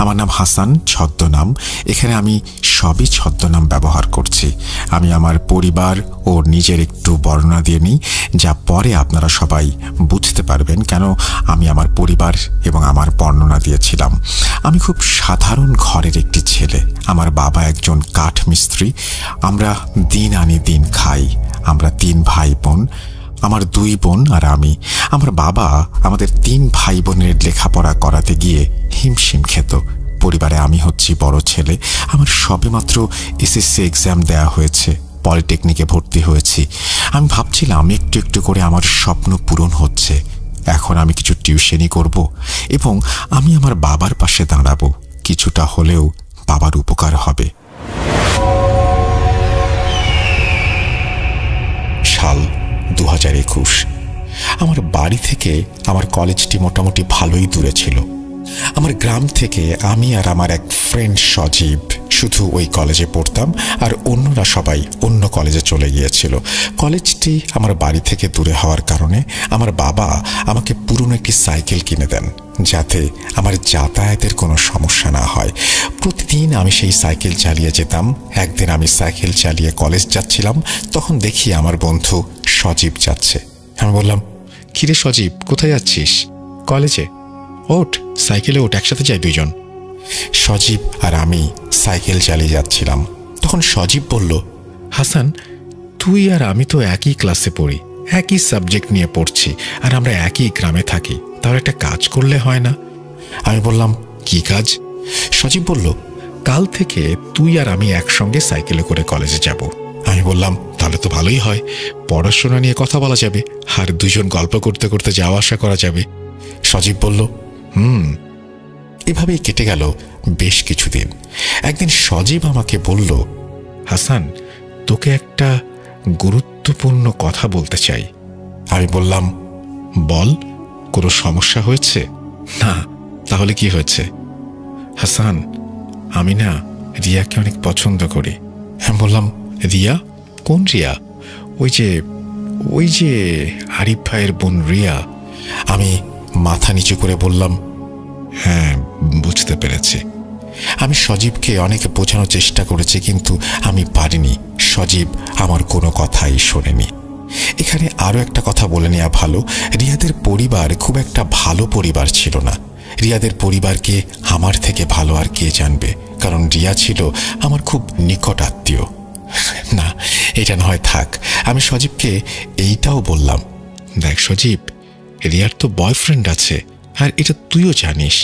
আমার নাম হাসান, ছদ্মনাম। এখানে আমি সবই ছদ্মনাম ব্যবহার করছি। আমি আমার পরিবার ও নিজের একটু বর্ণনা দিয়ে নিই, যা পরে আপনারা সবাই বুঝতে পারবেন কেন আমি আমার পরিবার এবং আমার বর্ণনা দিয়েছিলাম। আমি খুব সাধারণ ঘরের একটি ছেলে। আমার বাবা একজন কাঠ মিস্ত্রি। আমরা দিন আনি দিন খাই। আমরা 3 ভাই বোন, আমার 2 বোন আর আমি। আমার বাবা আমাদের 3 ভাই বোনের লেখাপড়া করাতে গিয়ে হিমশিম খেত। পরিবারে আমি হচ্ছি বড় ছেলে। আমার সবেমাত্র এসএসসি এক্সাম দেয়া হয়েছে, পলিটেকনিকে ভর্তি হয়েছি। আমি ভাবছিলাম একটু একটু করে আমার স্বপ্ন পূরণ হচ্ছে। এখন আমি কিছু টিউশনি করব এবং আমি আমার বাবার পাশে দাঁড়াবো। কিছুটা হলেও বাবার উপকার হবে। সাল 2021। আমার বাড়ি থেকে আমার কলেজটি মোটামুটি ভালোই দূরে ছিল। আমার গ্রাম থেকে আমি আর আমার এক ফ্রেন্ড সজীব শুধু ওই কলেজে পড়তাম, আর অন্যরা সবাই অন্য কলেজে চলে গিয়েছিল। কলেজটি আমার বাড়ি থেকে দূরে হওয়ার কারণে আমার বাবা আমাকে পুরনো একটি সাইকেল কিনে দেন, যাতে আমার যাতায়াতের কোনো সমস্যা না হয়। প্রতিদিন আমি সেই সাইকেল চালিয়ে যেতাম। একদিন আমি সাইকেল চালিয়ে কলেজ যাচ্ছিলাম, তখন দেখি আমার বন্ধু সজীব যাচ্ছে। আমি বললাম, কিরে সজীব, কোথায় যাচ্ছিস? কলেজে। ওঠ, সাইকেলে ওঠ, একসাথে যাই দুইজন। সজীব আর আমি সাইকেল চালিয়ে যাচ্ছিলাম। তখন সজীব বলল, হাসান, তুই আর আমি তো একই ক্লাসে পড়ি, একই সাবজেক্ট নিয়ে পড়ছি, আর আমরা একই গ্রামে থাকি। তাহলে একটা কাজ করলে হয় না? আমি বললাম, কি কাজ? সজীব বলল, কাল থেকে তুই আর আমি একসঙ্গে সাইকেলে করে কলেজে যাব। আমি বললাম, তাহলে তো ভালোই হয়, পড়াশোনা নিয়ে কথা বলা যাবে, আর দুজন গল্প করতে করতে যাওয়া আসা করা যাবে। সজীব বলল, এভাবেই কেটে গেল বেশ কিছুদিন। একদিন সজীব আমাকে বলল, হাসান, তোকে একটা গুরুত্বপূর্ণ কথা বলতে চাই। আমি বললাম, বল, কোনো সমস্যা হয়েছে? না। তাহলে কি হয়েছে? হাসান, আমি না রিয়াকে অনেক পছন্দ করি। আমি বললাম, রিয়া? কোন রিয়া? ওই যে আরিফ ভাইয়ের বোন রিয়া। আমি মাথা নিচু করে বললাম, হ্যাঁ, বুঝতে পেরেছি। আমি সজীবকে অনেক বোঝানোর চেষ্টা করেছি, কিন্তু আমি পারিনি। সজীব আমার কোনো কথাই শোনেনি। এখানে আরও একটা কথা বলে নেওয়া ভালো, রিয়াদের পরিবার খুব একটা ভালো পরিবার ছিল না। রিয়াদের পরিবারকে আমার থেকে ভালো আর কে জানবে, কারণ রিয়া ছিল আমার খুব নিকট আত্মীয়। না, এটা নয়, থাক। আমি সজীবকে এইটাও বললাম, দেখ সজীব, রিয়ার তো বয়ফ্রেন্ড আছে, আর এটা তুইও জানিস।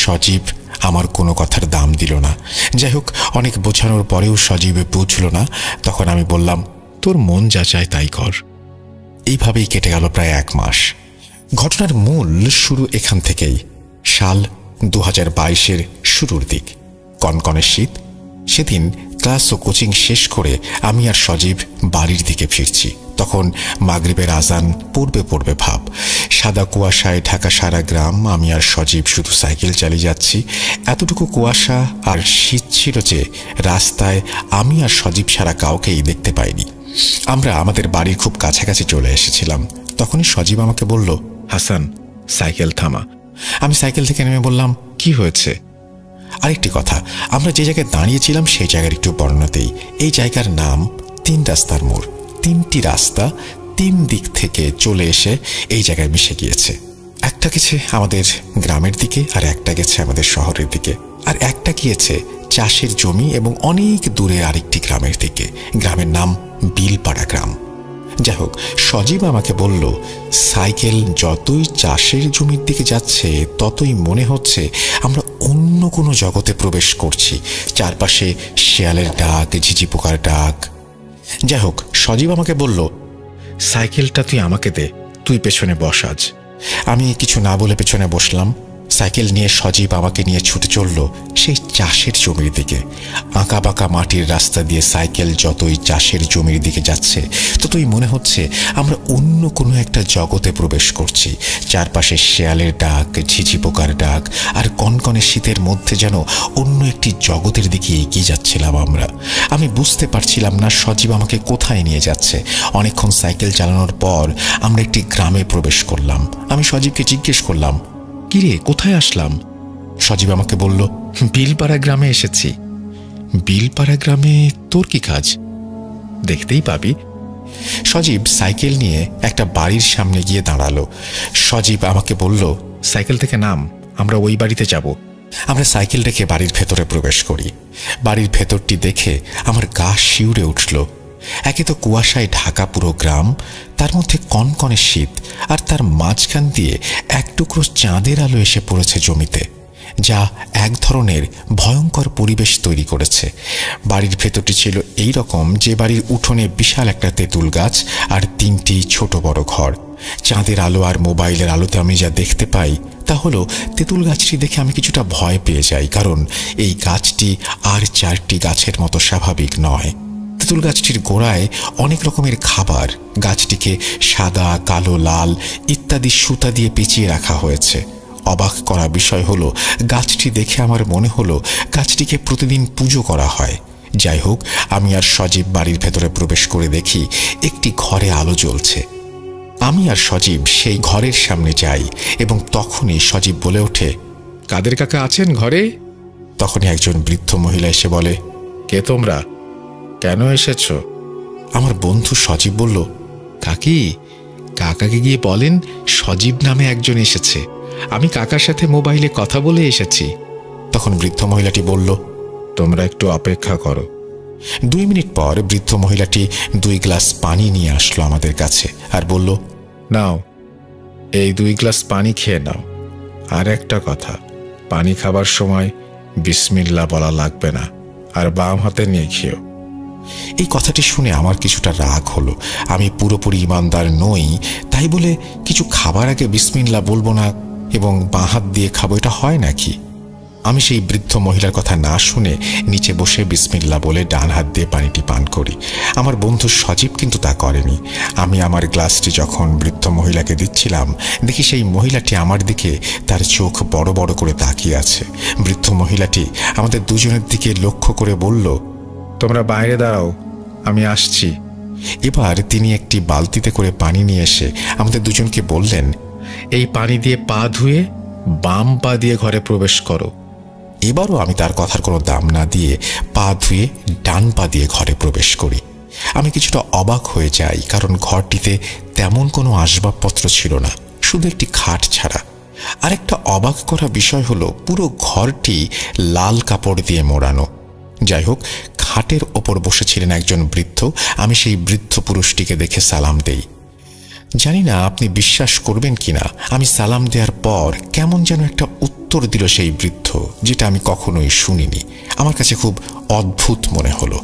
সজীব আমার কোনো কথার দাম দিল না। যাই হোক, অনেক বোঝানোর পরেও সজীব বুঝল না। তখন আমি বললাম, তোর মন যা চায় তাই কর। এইভাবেই কেটে গেল প্রায় 1 মাস। ঘটনার মূল শুরু এখান থেকেই। সাল 2022-এর শুরুর দিক, কনকনে শীত। সেদিন ক্লাস ও কোচিং শেষ করে আমি আর সজীব বাড়ির দিকে ফিরছি। তখন মাগরিবের আজান পড়বে ভাব। সাদা কুয়াশায় ঢাকা সারা গ্রাম। আমি আর সজীব শুধু সাইকেল চালিয়ে যাচ্ছি। এতটুকু কুয়াশা আর শীত ছিল যে রাস্তায় আমি আর সজীব ছাড়া কাউকেই দেখতে পাইনি। আমরা আমাদের বাড়ির খুব কাছাকাছি চলে এসেছিলাম। তখনই সজীব আমাকে বলল, হাসান, সাইকেল থামা। আমি সাইকেল থেকে নেমে বললাম, কি হয়েছে? আরেকটি কথা, আমরা যে জায়গায় দাঁড়িয়েছিলাম সেই জায়গার একটু বর্ণনা দেই। এই জায়গার নাম 3 রাস্তার মোড়। 3টি রাস্তা 3 দিক থেকে চলে এসে এই জায়গায় মিশে গিয়েছে। একটা গেছে আমাদের গ্রামের দিকে, আর একটা গেছে আমাদের শহরের দিকে, আর একটা গিয়েছে চাষের জমি এবং অনেক দূরে আরেকটি গ্রামের দিকে। গ্রামের নাম বিলপাড়া গ্রাম। যাই হোক, সজীব আমাকে বলল, সাইকেল যতই চাষের জমির দিকে যাচ্ছে ততই মনে হচ্ছে আমরা অন্য কোনো জগতে প্রবেশ করছি। চারপাশে শেয়ালের ডাক, ঝিঝি পোকার ডাক। যাই হোক, সজীব আমাকে বলল, সাইকেলটা তুই আমাকে দে, তুই পেছনে বস আজ। আমি কিছু না বলে পেছনে বসলাম। সাইকেল নিয়ে সজীব আমাকে নিয়ে ছুটে চলল সেই চাষের জমির দিকে। আঁকা বাঁকা মাটির রাস্তা দিয়ে সাইকেল যতই চাষের জমির দিকে যাচ্ছে ততই মনে হচ্ছে আমরা অন্য কোনো একটা জগতে প্রবেশ করছি। চারপাশে শেয়ালের ডাক, ঝিঝি পোকার ডাক, আর কনকনে শীতের মধ্যে যেন অন্য একটি জগতের দিকে এগিয়ে যাচ্ছিলাম আমরা। আমি বুঝতে পারছিলাম না সজীব আমাকে কোথায় নিয়ে যাচ্ছে। অনেকক্ষণ সাইকেল চালানোর পর আমরা একটি গ্রামে প্রবেশ করলাম। আমি সজীবকে জিজ্ঞেস করলাম, কিরে, কোথায় আসলাম? সজীব আমাকে বলল, বিলপাড়া গ্রামে এসেছি। বিলপাড়া গ্রামে তোর কি কাজ? দেখতেই পাবি। সজীব সাইকেল নিয়ে একটা বাড়ির সামনে গিয়ে দাঁড়ালো। সজীব আমাকে বলল, সাইকেল থেকে নাম, আমরা ওই বাড়িতে যাব। আমরা সাইকেল রেখে বাড়ির ভেতরে প্রবেশ করি। বাড়ির ভেতরটি দেখে আমার গা শিউরে উঠল। একে তো কুয়াশায় ঢাকা পুরো গ্রাম, তার মধ্যে কনকনে শীত, আর তার মাঝখান দিয়ে এক টুকরো চাঁদের আলো এসে পড়েছে জমিতে, যা এক ধরনের ভয়ঙ্কর পরিবেশ তৈরি করেছে। বাড়ির ভেতরটি ছিল এই রকম যে বাড়ির উঠোনে বিশাল একটা তেঁতুল গাছ আর 3টি ছোট বড় ঘর। চাঁদের আলো আর মোবাইলের আলোতে আমি যা দেখতে পাই তা হলো, তেঁতুল গাছটি দেখে আমি কিছুটা ভয় পেয়ে যাই, কারণ এই গাছটি আর 4টি গাছের মতো স্বাভাবিক নয়। তেঁতুল গাছটির গোড়ায় অনেক রকমের খাবার, গাছটিকে সাদা, কালো, লাল ইত্যাদি সুতা দিয়ে পেঁচিয়ে রাখা হয়েছে। অবাক করা বিষয় হলো, গাছটি দেখে আমার মনে হলো গাছটিকে প্রতিদিন পুজো করা হয়। যাই হোক, আমি আর সজীব বাড়ির ভেতরে প্রবেশ করে দেখি একটি ঘরে আলো জ্বলছে। আমি আর সজীব সেই ঘরের সামনে যাই এবং তখনই সজীব বলে ওঠে, কাদের কাকা আছেন ঘরে? তখনই একজন বৃদ্ধ মহিলা এসে বলে, কে তোমরা, কেন এসেছ? আমার বন্ধু সজীব বলল, কাকি, কাকাকে গিয়ে বলেন সজীব নামে একজন এসেছে, আমি কাকার সাথে মোবাইলে কথা বলে এসেছি। তখন বৃদ্ধ মহিলাটি বলল, তোমরা একটু অপেক্ষা করো। 2 মিনিট পর বৃদ্ধ মহিলাটি 2 গ্লাস পানি নিয়ে আসলো আমাদের কাছে আর বলল, নাও, এই 2 গ্লাস পানি খেয়ে নাও। আর একটা কথা, পানি খাবার সময় বিসমিল্লাহ বলা লাগবে না, আর বাম হাতে নিয়ে খেও। এই কথাটি শুনে আমার কিছুটা রাগ হলো। আমি পুরোপুরি ইমানদার নই, তাই বলে কিছু খাবার আগে বিসমিল্লাহ বলবো না এবং বাঁ হাত দিয়ে খাবো, এটা হয় নাকি? আমি সেই বৃদ্ধ মহিলার কথা না শুনে নিচে বসে বিসমিল্লাহ বলে ডান হাত দিয়ে পানিটি পান করি। আমার বন্ধু সজীব কিন্তু তা করেনি। আমি আমার গ্লাসটি যখন বৃদ্ধ মহিলাকে দিচ্ছিলাম, দেখি সেই মহিলাটি আমার দিকে তার চোখ বড় বড় করে তাকিয়ে আছে। বৃদ্ধ মহিলাটি আমাদের দুজনের দিকে লক্ষ্য করে বলল, তোমরা বাইরে দাঁড়াও, আমি আসছি। এবার তিনি একটি বালতিতে করে পানি নিয়ে এসে আমাদের দুজনকে বললেন, এই পানি দিয়ে পা ধুয়ে বাম পা দিয়ে ঘরে প্রবেশ করো। এবারও আমি তার কথার কোনো দাম না দিয়ে পা ধুয়ে ডান পা দিয়ে ঘরে প্রবেশ করি। আমি কিছুটা অবাক হয়ে যাই, কারণ ঘরটিতে তেমন কোনো আসবাবপত্র ছিল না, শুধু একটি খাট ছাড়া। আরেকটা অবাক করা বিষয় হলো, পুরো ঘরটি লাল কাপড় দিয়ে মোড়ানো। যাই হোক, খাটের ওপর বসেছিলেন একজন বৃদ্ধ। আমি সেই বৃদ্ধ পুরুষটিকে দেখে সালাম দেই। জানি না আপনি বিশ্বাস করবেন কিনা, আমি সালাম দেওয়ার পর কেমন যেন একটা উত্তর দিল সেই বৃদ্ধ, যেটা আমি কখনোই শুনিনি। আমার কাছে খুব অদ্ভুত মনে হলো।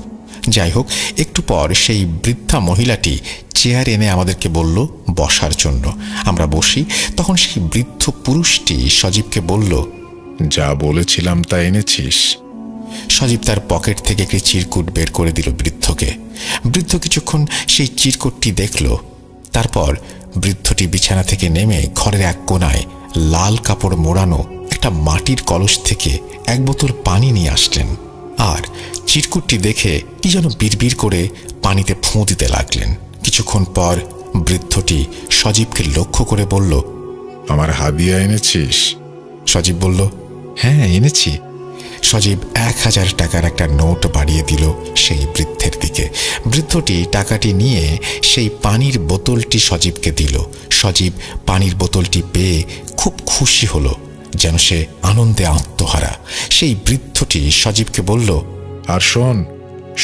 যাই হোক, একটু পর সেই বৃদ্ধা মহিলাটি চেয়ার এনে আমাদেরকে বলল বসার জন্য। আমরা বসি। তখন সেই বৃদ্ধ পুরুষটি সজীবকে বলল, যা বলেছিলাম তা এনেছিস? সজীব তার পকেট থেকে একটি চিরকুট বের করে দিল বৃদ্ধকে। বৃদ্ধ কিছুক্ষণ সেই চিরকুটটি দেখল। তারপর বৃদ্ধটি বিছানা থেকে নেমে ঘরের এক কোনায় লাল কাপড় মোড়ানো একটা মাটির কলস থেকে 1 বোতল পানি নিয়ে আসলেন আর চিরকুটটি দেখে কি যেন বিড়বিড় করে পানিতে ফুঁ দিতে লাগলেন। কিছুক্ষণ পর বৃদ্ধটি সজীবকে লক্ষ্য করে বলল, আমার হাদিয়া এনেছিস? সজীব বলল, হ্যাঁ এনেছি। সজীব 1000 টাকার একটা নোট বাড়িয়ে দিল সেই বৃদ্ধের দিকে। বৃদ্ধটি টাকাটি নিয়ে সেই পানির বোতলটি সজীবকে দিল। সজীব পানির বোতলটি পেয়ে খুব খুশি হলো, যেন সে আনন্দে আত্মহারা। সেই বৃদ্ধটি সজীবকে বলল, আর শোন,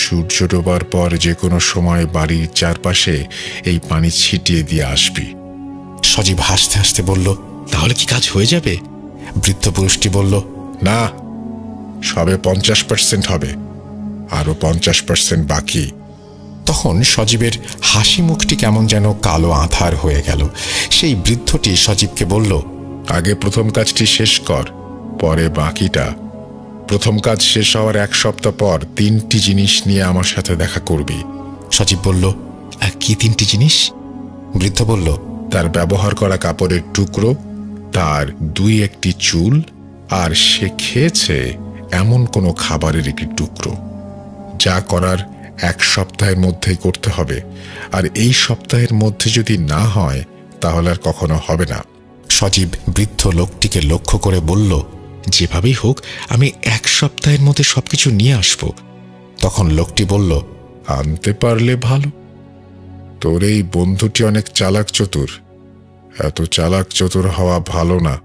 সূর্য ডোবার পর যে কোনো সময় বাড়ির চারপাশে এই পানি ছিটিয়ে দিয়ে আসবি। সজীব হাসতে হাসতে বলল, তাহলে কি কাজ হয়ে যাবে? বৃদ্ধ পুরুষটি বলল, না, সবে 50% হবে, আরো 50% বাকি। তখন সজীবের হাসি মুখটি কেমন যেন কালো আঁধার হয়ে গেল। সেই বৃদ্ধটি সজীবকে বলল, আগে প্রথম কাজটি শেষ কর, পরে বাকিটা। প্রথম কাজ শেষ হওয়ার 1 সপ্তাহ পর 3টি জিনিস নিয়ে আমার সাথে দেখা করবি। সজীব বলল, কি 3টি জিনিস? বৃদ্ধ বলল, তার ব্যবহার করা কাপড়ের টুকরো, তার 2-1টি চুল, আর সে খেয়েছে এমন কোনো খাবারের একটি টুকরো। যা করার 1 সপ্তাহের মধ্যেই করতে হবে, আর এই সপ্তাহের মধ্যে যদি না হয় তাহলে আর কখনো হবে না। সজীব বৃদ্ধ লোকটিকে লক্ষ্য করে বলল, যেভাবেই হোক আমি 1 সপ্তাহের মধ্যে সবকিছু নিয়ে আসব। তখন লোকটি বলল, আনতে পারলে ভালো। তোর এই বন্ধুটি অনেক চালাক চতুর, এত চালাক চতুর হওয়া ভালো না।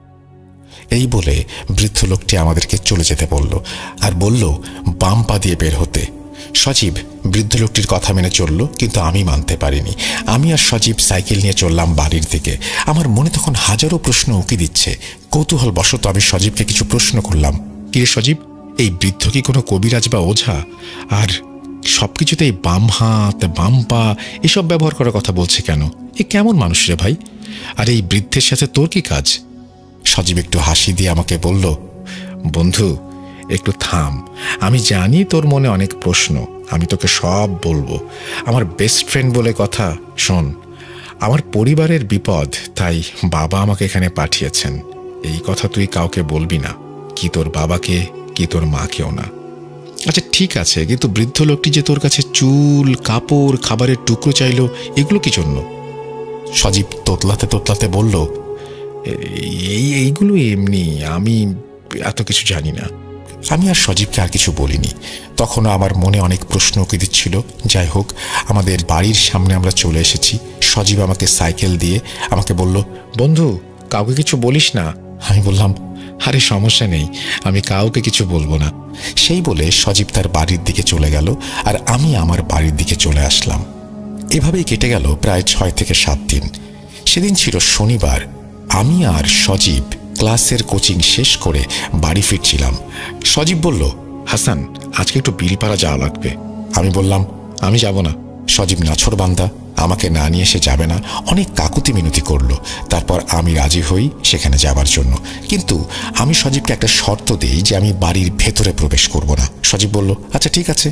এই বলে বৃদ্ধ লোকটি আমাদেরকে চলে যেতে বলল আর বলল বাম পা দিয়ে বের হতে। সজীব বৃদ্ধ লোকটির কথা মেনে চলল, কিন্তু আমি মানতে পারিনি। আমি আর সজীব সাইকেল নিয়ে চললাম বাড়ির দিকে। আমার মনে তখন হাজারো প্রশ্ন উকি দিচ্ছে। কৌতূহল বশত আমি সজীবকে কিছু প্রশ্ন করলাম। কিরে সজীব, এই বৃদ্ধ কি কোনো কবিরাজ বা ওঝা? আর সবকিছুতেই বাম হাত বাম পা এসব ব্যবহার করার কথা বলছে কেন? এ কেমন মানুষ রে ভাই? আর এই বৃদ্ধের সাথে তোর কি কাজ? সজীব একটু হাসি দিয়ে আমাকে বলল, বন্ধু একটু থাম, আমি জানি তোর মনে অনেক প্রশ্ন, আমি তোকে সব বলবো। আমার বেস্ট ফ্রেন্ড বলে কথা। শোন, আমার পরিবারের বিপদ, তাই বাবা আমাকে এখানে পাঠিয়েছেন। এই কথা তুই কাউকে বলবি না, কি তোর বাবাকে কি তোর মাকেও না। আচ্ছা ঠিক আছে, কিন্তু বৃদ্ধ লোকটি যে তোর কাছে চুল, কাপড়, খাবারের টুকরো চাইলো, এগুলো কি জন্য? সজীব তোতলাতে তোতলাতে বলল, এইগুলো এমনি, আমি এত কিছু জানি না। আমি আর সজীবকে আর কিছু বলিনি। তখনও আমার মনে অনেক প্রশ্ন উকি দিচ্ছিল। যাই হোক, আমাদের বাড়ির সামনে আমরা চলে এসেছি। সজীব আমাকে সাইকেল দিয়ে আমাকে বলল, বন্ধু কাউকে কিছু বলিস না। আমি বললাম, আরে সমস্যা নেই, আমি কাউকে কিছু বলবো না। সেই বলে সজীব তার বাড়ির দিকে চলে গেল আর আমি আমার বাড়ির দিকে চলে আসলাম। এভাবেই কেটে গেল প্রায় 6 থেকে 7 দিন। সেদিন ছিল শনিবার। আমি আর সজীব ক্লাসের কোচিং শেষ করে বাড়ি ফিরছিলাম। সজীব বলল, হাসান আজকে একটু বিলপাড়া যাওয়া লাগবে। আমি বললাম, আমি যাব না। সজীব নাছোড়বান্দা, আমাকে না নিয়ে সে যাবে না, অনেক কাকুতি মিনতি করলো। তারপর আমি রাজি হই সেখানে যাবার জন্য, কিন্তু আমি সজীবকে একটা শর্ত দিই যে আমি বাড়ির ভেতরে প্রবেশ করব না। সজীব বলল, আচ্ছা ঠিক আছে।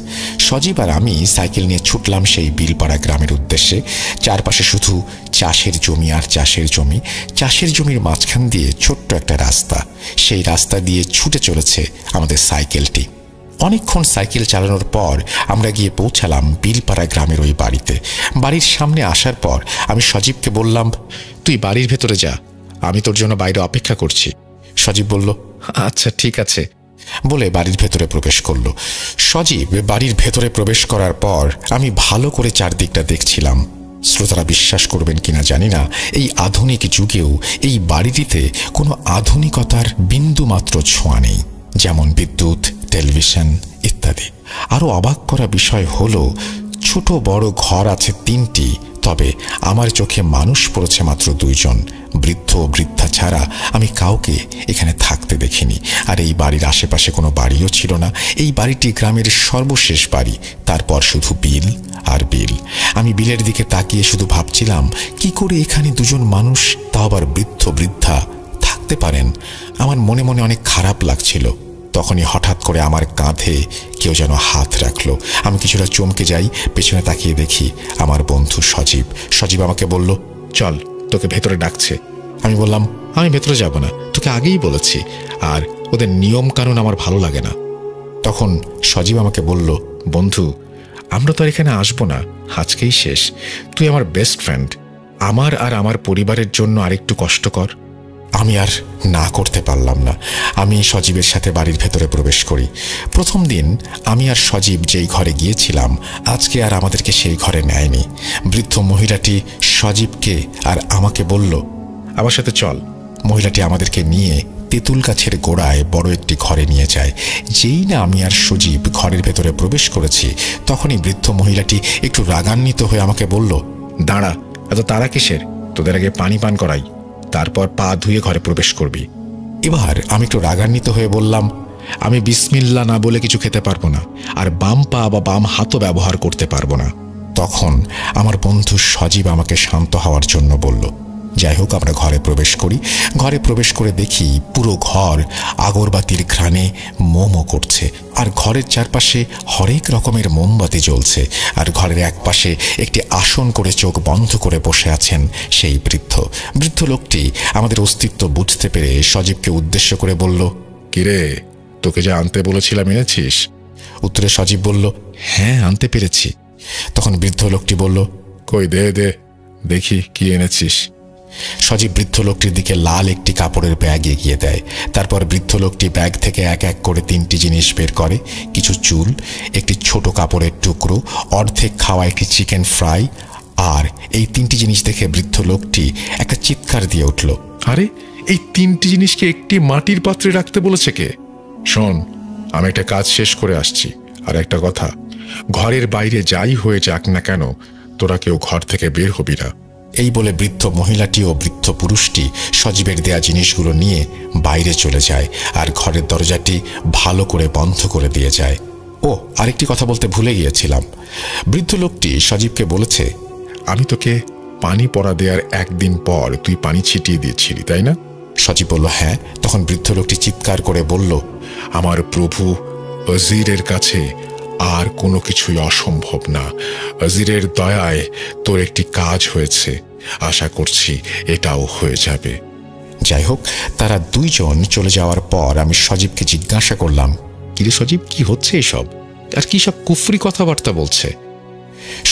সজীব আর আমি সাইকেল নিয়ে ছুটলাম সেই বিলপাড়া গ্রামের উদ্দেশ্যে। চারপাশে শুধু চাষের জমি আর চাষের জমি। চাষের জমির মাঝখান দিয়ে ছোট্ট একটা রাস্তা, সেই রাস্তা দিয়ে ছুটে চলেছে আমাদের সাইকেলটি। অনেকক্ষণ সাইকেল চালানোর পর আমরা গিয়ে পৌঁছালাম বিলপাড়া গ্রামের ওই বাড়িতে। বাড়ির সামনে আসার পর আমি সজীবকে বললাম, তুই বাড়ির ভেতরে যা, আমি তোর জন্য বাইরে অপেক্ষা করছি। সজীব বলল, আচ্ছা ঠিক আছে বলে বাড়ির ভেতরে প্রবেশ করলো। সজীব বাড়ির ভেতরে প্রবেশ করার পর আমি ভালো করে চারদিকটা দেখছিলাম। শ্রোতারা বিশ্বাস করবেন কিনা জানি না, এই আধুনিক যুগেও এই বাড়িটিতে কোনো আধুনিকতার বিন্দুমাত্র ছোঁয়া নেই, যেমন বিদ্যুৎ, টেলিভিশন ইত্যাদি। আরও অবাক করা বিষয় হলো, ছোট বড় ঘর আছে 3টি, তবে আমার চোখে মানুষ পড়েছে মাত্র 2 জন। বৃদ্ধ বৃদ্ধা ছাড়া আমি কাউকে এখানে থাকতে দেখিনি। আর এই বাড়ির আশেপাশে কোনো বাড়িও ছিল না। এই বাড়িটি গ্রামের সর্বশেষ বাড়ি, তারপর শুধু বিল আর বিল। আমি বিলের দিকে তাকিয়ে শুধু ভাবছিলাম, কি করে এখানে 2 জন মানুষ, তাও আবার বৃদ্ধ বৃদ্ধা, থাকতে পারেন। আমার মনে মনে অনেক খারাপ লাগছিল। তখনই হঠাৎ করে আমার কাঁধে কেউ যেন হাত রাখলো। আমি কিছুটা চমকে যাই, পেছনে তাকিয়ে দেখি আমার বন্ধু সজীব। সজীব আমাকে বলল, চল তোকে ভেতরে ডাকছে। আমি বললাম, আমি ভেতরে যাব না, তোকে আগেই বলেছি, আর ওদের নিয়ম কানুন আমার ভালো লাগে না। তখন সজীব আমাকে বলল, বন্ধু আমরা তো আর এখানে আসবো না, আজকেই শেষ। তুই আমার বেস্ট ফ্রেন্ড, আমার আর আমার পরিবারের জন্য আরেকটু কষ্ট কর। আমি আর না করতে পারলাম না। আমি সজীবের সাথে বাড়ির ভেতরে প্রবেশ করি। প্রথম দিন আমি আর সজীব যেই ঘরে গিয়েছিলাম, আজকে আর আমাদেরকে সেই ঘরে নেয়নি। বৃদ্ধ মহিলাটি সজীবকে আর আমাকে বলল, আমার সাথে চল। মহিলাটি আমাদেরকে নিয়ে তেঁতুল গাছের গোড়ায় বড় একটি ঘরে নিয়ে যায়। যেই না আমি আর সজীব ঘরের ভেতরে প্রবেশ করেছি, তখনই বৃদ্ধ মহিলাটি একটু রাগান্বিত হয়ে আমাকে বলল, দাঁড়া, এত তাড়া কিসের? তোদের আগে পানি পান করাই, তারপর পা ধুয়ে ঘরে প্রবেশ করবি। এবার আমি একটু রাগান্বিত হয়ে বললাম, আমি বিসমিল্লাহ না বলে কিছু খেতে পারবো না, আর বাম পা বা বাম হাতও ব্যবহার করতে পারবো না। তখন আমার বন্ধু সজীব আমাকে শান্ত হওয়ার জন্য বলল। যাই হোক, আমরা ঘরে প্রবেশ করি। ঘরে প্রবেশ করে দেখি পুরো ঘর আগরবাতির ঘ্রাণে মোমো করছে, আর ঘরের চারপাশে হরেক রকমের মোমবাতি জ্বলছে। আর ঘরের এক পাশে একটি আসন করে চোখ বন্ধ করে বসে আছেন সেই বৃদ্ধ লোকটি আমাদের অস্তিত্ব বুঝতে পেরে সজীবকে উদ্দেশ্য করে বলল, কিরে, তোকে যা আনতে বলেছিলাম এনেছিস? উত্তরে সজীব বলল, হ্যাঁ আনতে পেরেছি। তখন বৃদ্ধ লোকটি বলল, কই দে দে দেখি কি এনেছিস। সজীব বৃদ্ধ লোকটির দিকে লাল একটি কাপড়ের ব্যাগ এগিয়ে দেয়। তারপর বৃদ্ধ লোকটি ব্যাগ থেকে এক এক করে 3টি জিনিস বের করে, কিছু চুল, একটি ছোট কাপড়ের টুকরো, অর্ধেক খাওয়া একটি চিকেন ফ্রাই। আর এই 3টি জিনিস দেখে বৃদ্ধ লোকটি একটা চিৎকার দিয়ে উঠল, আরে এই 3টি জিনিসকে একটি মাটির পাত্রে রাখতে বলেছে কে? শোন, আমি একটা কাজ শেষ করে আসছি, আর একটা কথা, ঘরের বাইরে যাই হয়ে যাক না কেন, তোরা কেউ ঘর থেকে বের হবি না। এই বলে বৃদ্ধ মহিলাটি ও বৃদ্ধ পুরুষটি সজীবের দেয়া জিনিসগুলো নিয়ে বাইরে চলে যায় আর ঘরের দরজাটি ভালো করে বন্ধ করে দিয়ে যায়। ও, আরেকটি কথা বলতে ভুলে গিয়েছিলাম। বৃদ্ধ লোকটি সজীবকে বলেছে, আমি তোকে পানি পড়া দেওয়ার একদিন পর তুই পানি ছিটিয়ে দিয়েছিলি, তাই না? সজীব বলল, হ্যাঁ। তখন বৃদ্ধ লোকটি চিৎকার করে বলল, আমার প্রভু ওজিরের কাছে আর কোনো কিছুই অসম্ভব না। ওজিরের দয়ায় তোর একটি কাজ হয়েছে, আশা করছি এটাও হয়ে যাবে। যাই হোক, তারা 2 জন চলে যাওয়ার পর আমি সজীবকে জিজ্ঞাসা করলাম, কিরে সজীব, কি হচ্ছে এসব? আর কি সব কুফরি কথাবার্তা বলছে?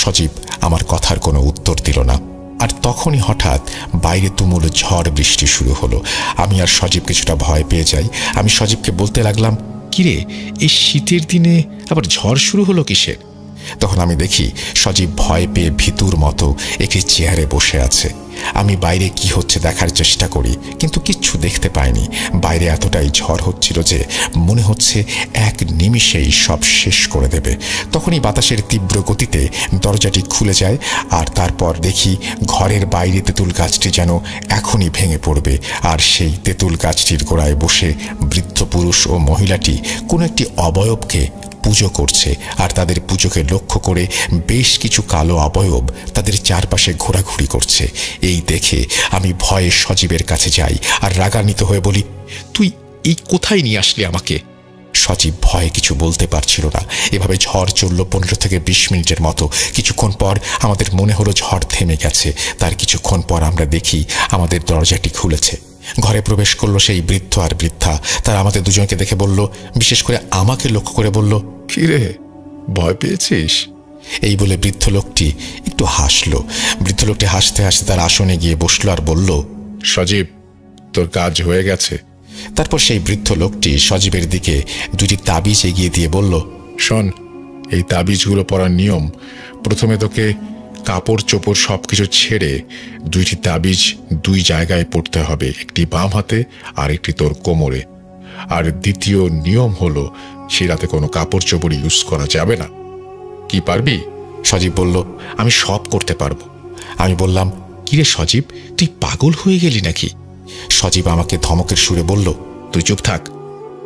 সজীব আমার কথার কোনো উত্তর দিল না। আর তখনই হঠাৎ বাইরে তুমুল ঝড় বৃষ্টি শুরু হলো। আমি আর সজীব কিছুটা ভয় পেয়ে যাই। আমি সজীবকে বলতে লাগলাম, কিরে, এই শীতের দিনে আবার ঝড় শুরু হলো কিসের? তখন আমি দেখি সজীব ভয় পেয়ে ভীতুর মতো একটি চেয়ারে বসে আছে। আমি বাইরে কি হচ্ছে দেখার চেষ্টা করি, কিন্তু কিচ্ছু দেখতে পাইনি। বাইরে এতটাই ঝড় হচ্ছিল যে মনে হচ্ছে এক নিমিষেই সব শেষ করে দেবে। তখনই বাতাসের তীব্র গতিতে দরজাটি খুলে যায়, আর তারপর দেখি ঘরের বাইরে তেঁতুল গাছটি যেন এখনই ভেঙে পড়বে। আর সেই তেঁতুল গাছটির গোড়ায় বসে বৃদ্ধ পুরুষ ও মহিলাটি কোনো একটি অবয়বকে পুজো করছে। আর তাদের পুজোকে লক্ষ্য করে বেশ কিছু কালো অবয়ব তাদের চারপাশে ঘোরাঘুরি করছে। এই দেখে আমি ভয়ে সজীবের কাছে যাই আর রাগান্বিত হয়ে বলি, তুই এই কোথায় নিয়ে আসলি আমাকে? সজীব ভয়ে কিছু বলতে পারছিল না। এভাবে ঝড় চলল 15 থেকে 20 মিনিটের মতো। কিছুক্ষণ পর আমাদের মনে হলো ঝড় থেমে গেছে। তার কিছুক্ষণ পর আমরা দেখি আমাদের দরজাটি খুলেছে। ঘরে প্রবেশ করলো সেই বৃদ্ধ আর বৃদ্ধা। তারা আমাদের দুজনকে দেখে বলল, বিশেষ করে আমাকে লক্ষ্য করে বলল, কিরে, ভয় পেয়েছিস? এই বলে বৃদ্ধ লোকটি একটু হাসলো। বৃদ্ধ লোকটি হাসতে হাসতে তার আসনে গিয়ে বসলো আর বলল, সজীব, তোর কাজ হয়ে গেছে। তারপর সেই বৃদ্ধ লোকটি সজীবের দিকে 2টি তাবিজ এগিয়ে দিয়ে বলল, শোন, এই তাবিজগুলো পড়ার নিয়ম, প্রথমে তোকে কাপড় চোপড় সবকিছু ছেড়ে 2টি তাবিজ 2 জায়গায় পড়তে হবে, একটি বাম হাতে আর একটি তোর কোমরে। আর দ্বিতীয় নিয়ম হলো, সে রাতে কোনো কাপড় চোপড় ইউজ করা যাবে না। কি পারবি? সজীব বলল, আমি সব করতে পারবো। আমি বললাম, কিরে সজীব, তুই পাগল হয়ে গেলি নাকি? সজীব আমাকে ধমকের সুরে বলল, তুই চুপ থাক।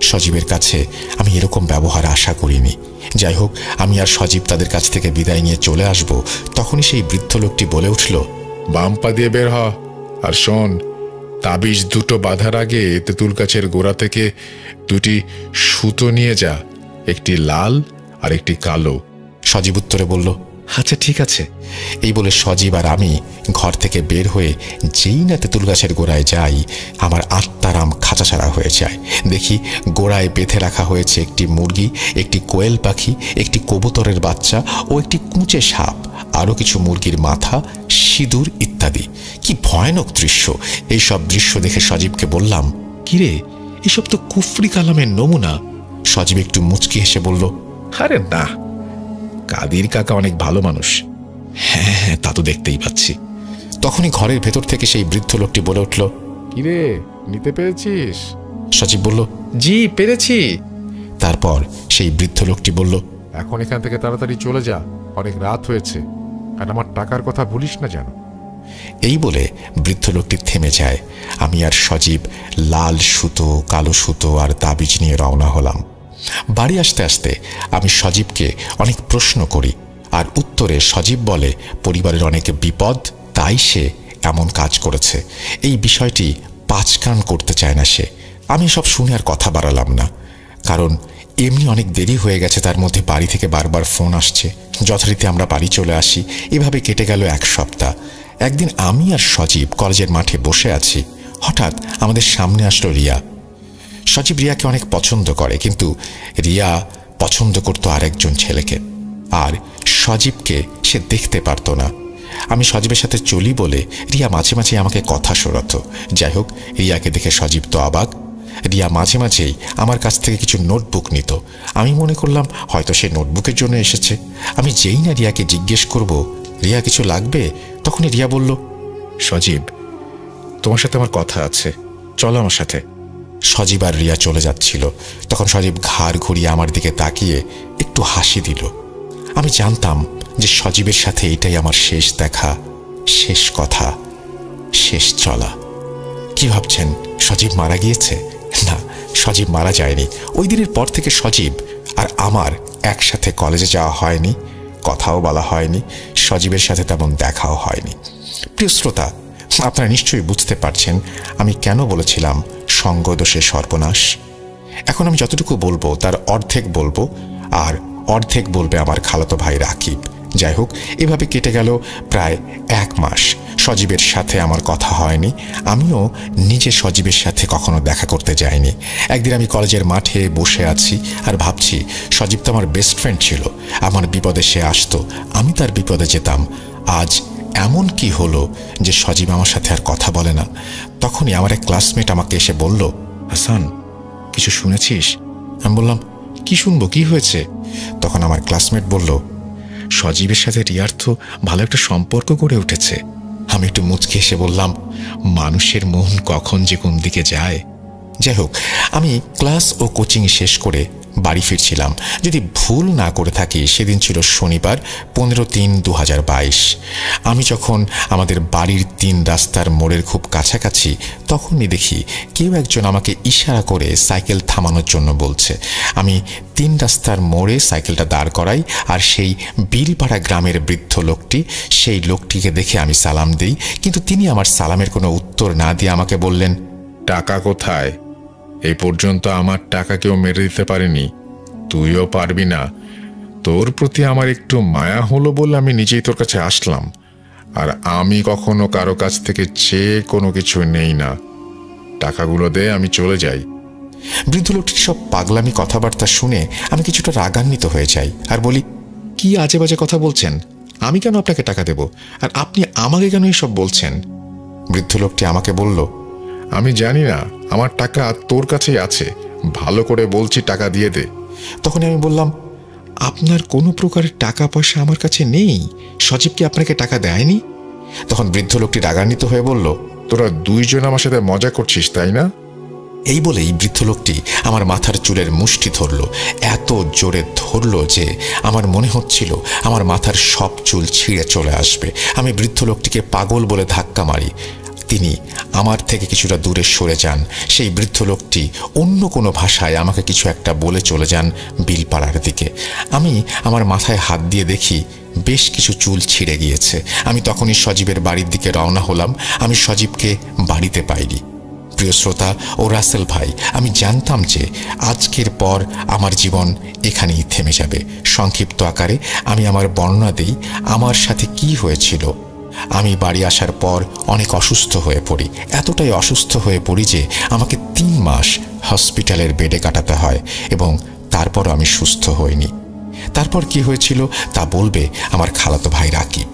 সজীবের কাছে আমি এরকম ব্যবহার আশা করিনি। যাই হোক, আমি আর সজীব তাদের কাছ থেকে বিদায় নিয়ে চলে আসব। তখনই সেই বৃদ্ধ লোকটি বলে উঠল, বাম পা দিয়ে বের হ। আর শোন, তাবিজ 2টো বাঁধার আগে তেঁতুল গাছের গোড়া থেকে 2টি সুতো নিয়ে যা, একটি লাল আর একটি কালো। সজীব উত্তরে বলল, আচ্ছা ঠিক আছে। এই বলে সজীব আর আমি ঘর থেকে বের হয়ে যেই না তেঁতুল গাছের গোড়ায় যাই, আমার আত্মারাম খাঁচাছাড়া হয়ে যায়। দেখি গোড়ায় বেঁধে রাখা হয়েছে একটি মুরগি, একটি কোয়েল পাখি, একটি কবুতরের বাচ্চা ও একটি কুঁচে সাপ, আরও কিছু মুরগির মাথা, সিঁদুর ইত্যাদি। কি ভয়ানক দৃশ্য! এইসব দৃশ্য দেখে সজীবকে বললাম, কিরে, এসব তো কুফরি কালামের নমুনা। সজীব একটু মুচকি হেসে বলল, আরে না, কাদির কাকা অনেক ভালো মানুষ। হ্যাঁ হ্যাঁ, তা তো দেখতেই পাচ্ছি। তখনই ঘরের ভেতর থেকে সেই বৃদ্ধ লোকটি বলে উঠল, কিরে, নিতে পেরেছিস? সজীব বলল, জি পেরেছি। তারপর সেই বৃদ্ধ লোকটি বলল, এখন এখান থেকে তাড়াতাড়ি চলে যা, অনেক রাত হয়েছে, আর আমার টাকার কথা ভুলিস না যেন। এই বলে বৃদ্ধ লোকটি থেমে যায়। আমি আর সজীব লাল সুতো, কালো সুতো আর তাবিজ নিয়ে রওনা হলাম। বাড়ি আসতে আসতে আমি সজীবকে অনেক প্রশ্ন করি, আর উত্তরে সজীব বলে পরিবারের অনেক বিপদ, তাই সে এমন কাজ করেছে। এই বিষয়টি 5 কান করতে চায় না সে। আমি সব শুনে আর কথা বাড়ালাম না, কারণ এমনি অনেক দেরি হয়ে গেছে। তার মধ্যে বাড়ি থেকে বারবার ফোন আসছে। যথারীতি আমরা বাড়ি চলে আসি। এভাবে কেটে গেল 1 সপ্তাহ। একদিন আমি আর সজীব কলেজের মাঠে বসে আছি। হঠাৎ আমাদের সামনে আসলো রিয়া। সজীব রিয়াকে অনেক পছন্দ করে, কিন্তু রিয়া পছন্দ করত আরেকজন ছেলেকে, আর সজীবকে সে দেখতে পারত না। আমি সজীবের সাথে চলি বলে রিয়া মাঝে মাঝে আমাকে কথা শোনাতো। যাই হোক, রিয়াকে দেখে সজীব তো অবাক। রিয়া মাঝে মাঝেই আমার কাছ থেকে কিছু নোটবুক নিত। আমি মনে করলাম হয়তো সে নোটবুকের জন্য এসেছে। আমি যেই না রিয়াকে জিজ্ঞেস করব রিয়া কিছু লাগবে, তখনই রিয়া বলল, সজীব, তোমার সাথে আমার কথা আছে, চলো আমার সাথে। সজীব আর রিয়া চলে যাচ্ছিল। তখন সজীব ঘাড় ঘুরিয়ে আমার দিকে তাকিয়ে একটু হাসি দিল। আমি জানতাম যে সজীবের সাথে এটাই আমার শেষ দেখা, শেষ কথা, শেষ চলা। কি ভাবছেন, সজীব মারা গিয়েছে? না, সজীব মারা যায়নি। ওই দিনের পর থেকে সজীব আর আমার একসাথে কলেজে যাওয়া হয়নি, কথাও বলা হয়নি, সজীবের সাথে তেমন দেখাও হয়নি। প্রিয় শ্রোতা, আপনারা নিশ্চয়ই বুঝতে পারছেন আমি কেন বলেছিলাম সঙ্গদোষে সর্বনাশ। এখন আমি যতটুকু বলবো তার অর্ধেক বলবো, আর অর্ধেক বলবে আমার খালাতো ভাই রাকিব। যাই হোক, এভাবে কেটে গেল প্রায় 1 মাস। সজীবের সাথে আমার কথা হয়নি, আমিও নিজে সজীবের সাথে কখনো দেখা করতে যাইনি। একদিন আমি কলেজের মাঠে বসে আছি আর ভাবছি, সজীব তো আমার বেস্ট ফ্রেন্ড ছিল, আমার বিপদে সে আসতো, আমি তার বিপদে যেতাম। আজ এমন কি হলো যে সজীব আমার সাথে আর কথা বলে না? তখনই আমার এক ক্লাসমেট আমাকে এসে বলল, হাসান, কিছু শুনেছিস? আমি বললাম, কি শুনবো, কি হয়েছে? তখন আমার ক্লাসমেট বলল, সজীবের সাথে রিয়ার তো ভালো একটা সম্পর্ক গড়ে উঠেছে। আমি একটু মুচকে এসে বললাম, মানুষের মন কখন যে কোন দিকে যায়। যাই হোক, আমি ক্লাস ও কোচিং শেষ করে বাড়ি ফিরছিলাম। যদি ভুল না করে থাকি, সেদিন ছিল শনিবার, 15/3/2022। আমি যখন আমাদের বাড়ির 3 রাস্তার মোড়ের খুব কাছাকাছি, তখনই দেখি কেউ একজন আমাকে ইশারা করে সাইকেল থামানোর জন্য বলছে। আমি 3 রাস্তার মোড়ে সাইকেলটা দাঁড় করাই, আর সেই বিলপাড়া গ্রামের বৃদ্ধ লোকটি, সেই লোকটিকে দেখে আমি সালাম দিই, কিন্তু তিনি আমার সালামের কোনো উত্তর না দিয়ে আমাকে বললেন, টাকা কোথায়? এই পর্যন্ত আমার টাকা কেউ মেরে দিতে পারেনি, তুইও পারবি না। তোর প্রতি আমার একটু মায়া হলো বলে আমি নিজেই তোর কাছে আসলাম, আর আমি কখনো কারো কাছ থেকে চেয়ে কোনো কিছু নেই না। টাকাগুলো দে, আমি চলে যাই। বৃদ্ধ লোকটির সব পাগলামি কথাবার্তা শুনে আমি কিছুটা রাগান্বিত হয়ে যাই আর বলি, কি আজে বাজে কথা বলছেন? আমি কেন আপনাকে টাকা দেব, আর আপনি আমাকে কেন এসব বলছেন? বৃদ্ধ লোকটি আমাকে বলল, আমি জানি না, আমার টাকা তোর কাছেই আছে, ভালো করে বলছি, টাকা দিয়ে দে। তখন আমি বললাম, আপনার কোনো প্রকারের টাকা পয়সা আমার কাছে নেই, সজীব কি আপনাকে টাকা দেয়নি? তখন বৃদ্ধ লোকটি রাগান্বিত হয়ে বলল, তোরা দুইজন আমার সাথে মজা করছিস, তাই না? এই বলেই বৃদ্ধ লোকটি আমার মাথার চুলের মুষ্টি ধরল, এত জোরে ধরল যে আমার মনে হচ্ছিল আমার মাথার সব চুল ছিঁড়ে চলে আসবে। আমি বৃদ্ধ লোকটিকে পাগল বলে ধাক্কা মারি। তিনি আমার থেকে কিছুটা দূরে সরে যান। সেই বৃদ্ধ লোকটি অন্য কোনো ভাষায় আমাকে কিছু একটা বলে চলে যান বিলপাড়ার দিকে। আমি আমার মাথায় হাত দিয়ে দেখি বেশ কিছু চুল ছিঁড়ে গিয়েছে। আমি তখনই সজীবের বাড়ির দিকে রওনা হলাম। আমি সজীবকে বাড়িতে পাইনি। প্রিয় শ্রোতা ও রাসেল ভাই, আমি জানতাম যে আজকের পর আমার জীবন এখানেই থেমে যাবে। সংক্ষিপ্ত আকারে আমি আমার বর্ণনা দিই আমার সাথে কি হয়েছিল। আমি বাড়ি আসার পর অনেক অসুস্থ হয়ে পড়ি। এতটাই অসুস্থ হয়ে পড়ি যে আমাকে 3 মাস হসপিটালের বেডে কাটাতে হয়, এবং তারপরও আমি সুস্থ হইনি। তারপর কি হয়েছিল তা বলবে আমার খালাতো ভাই রাকিব।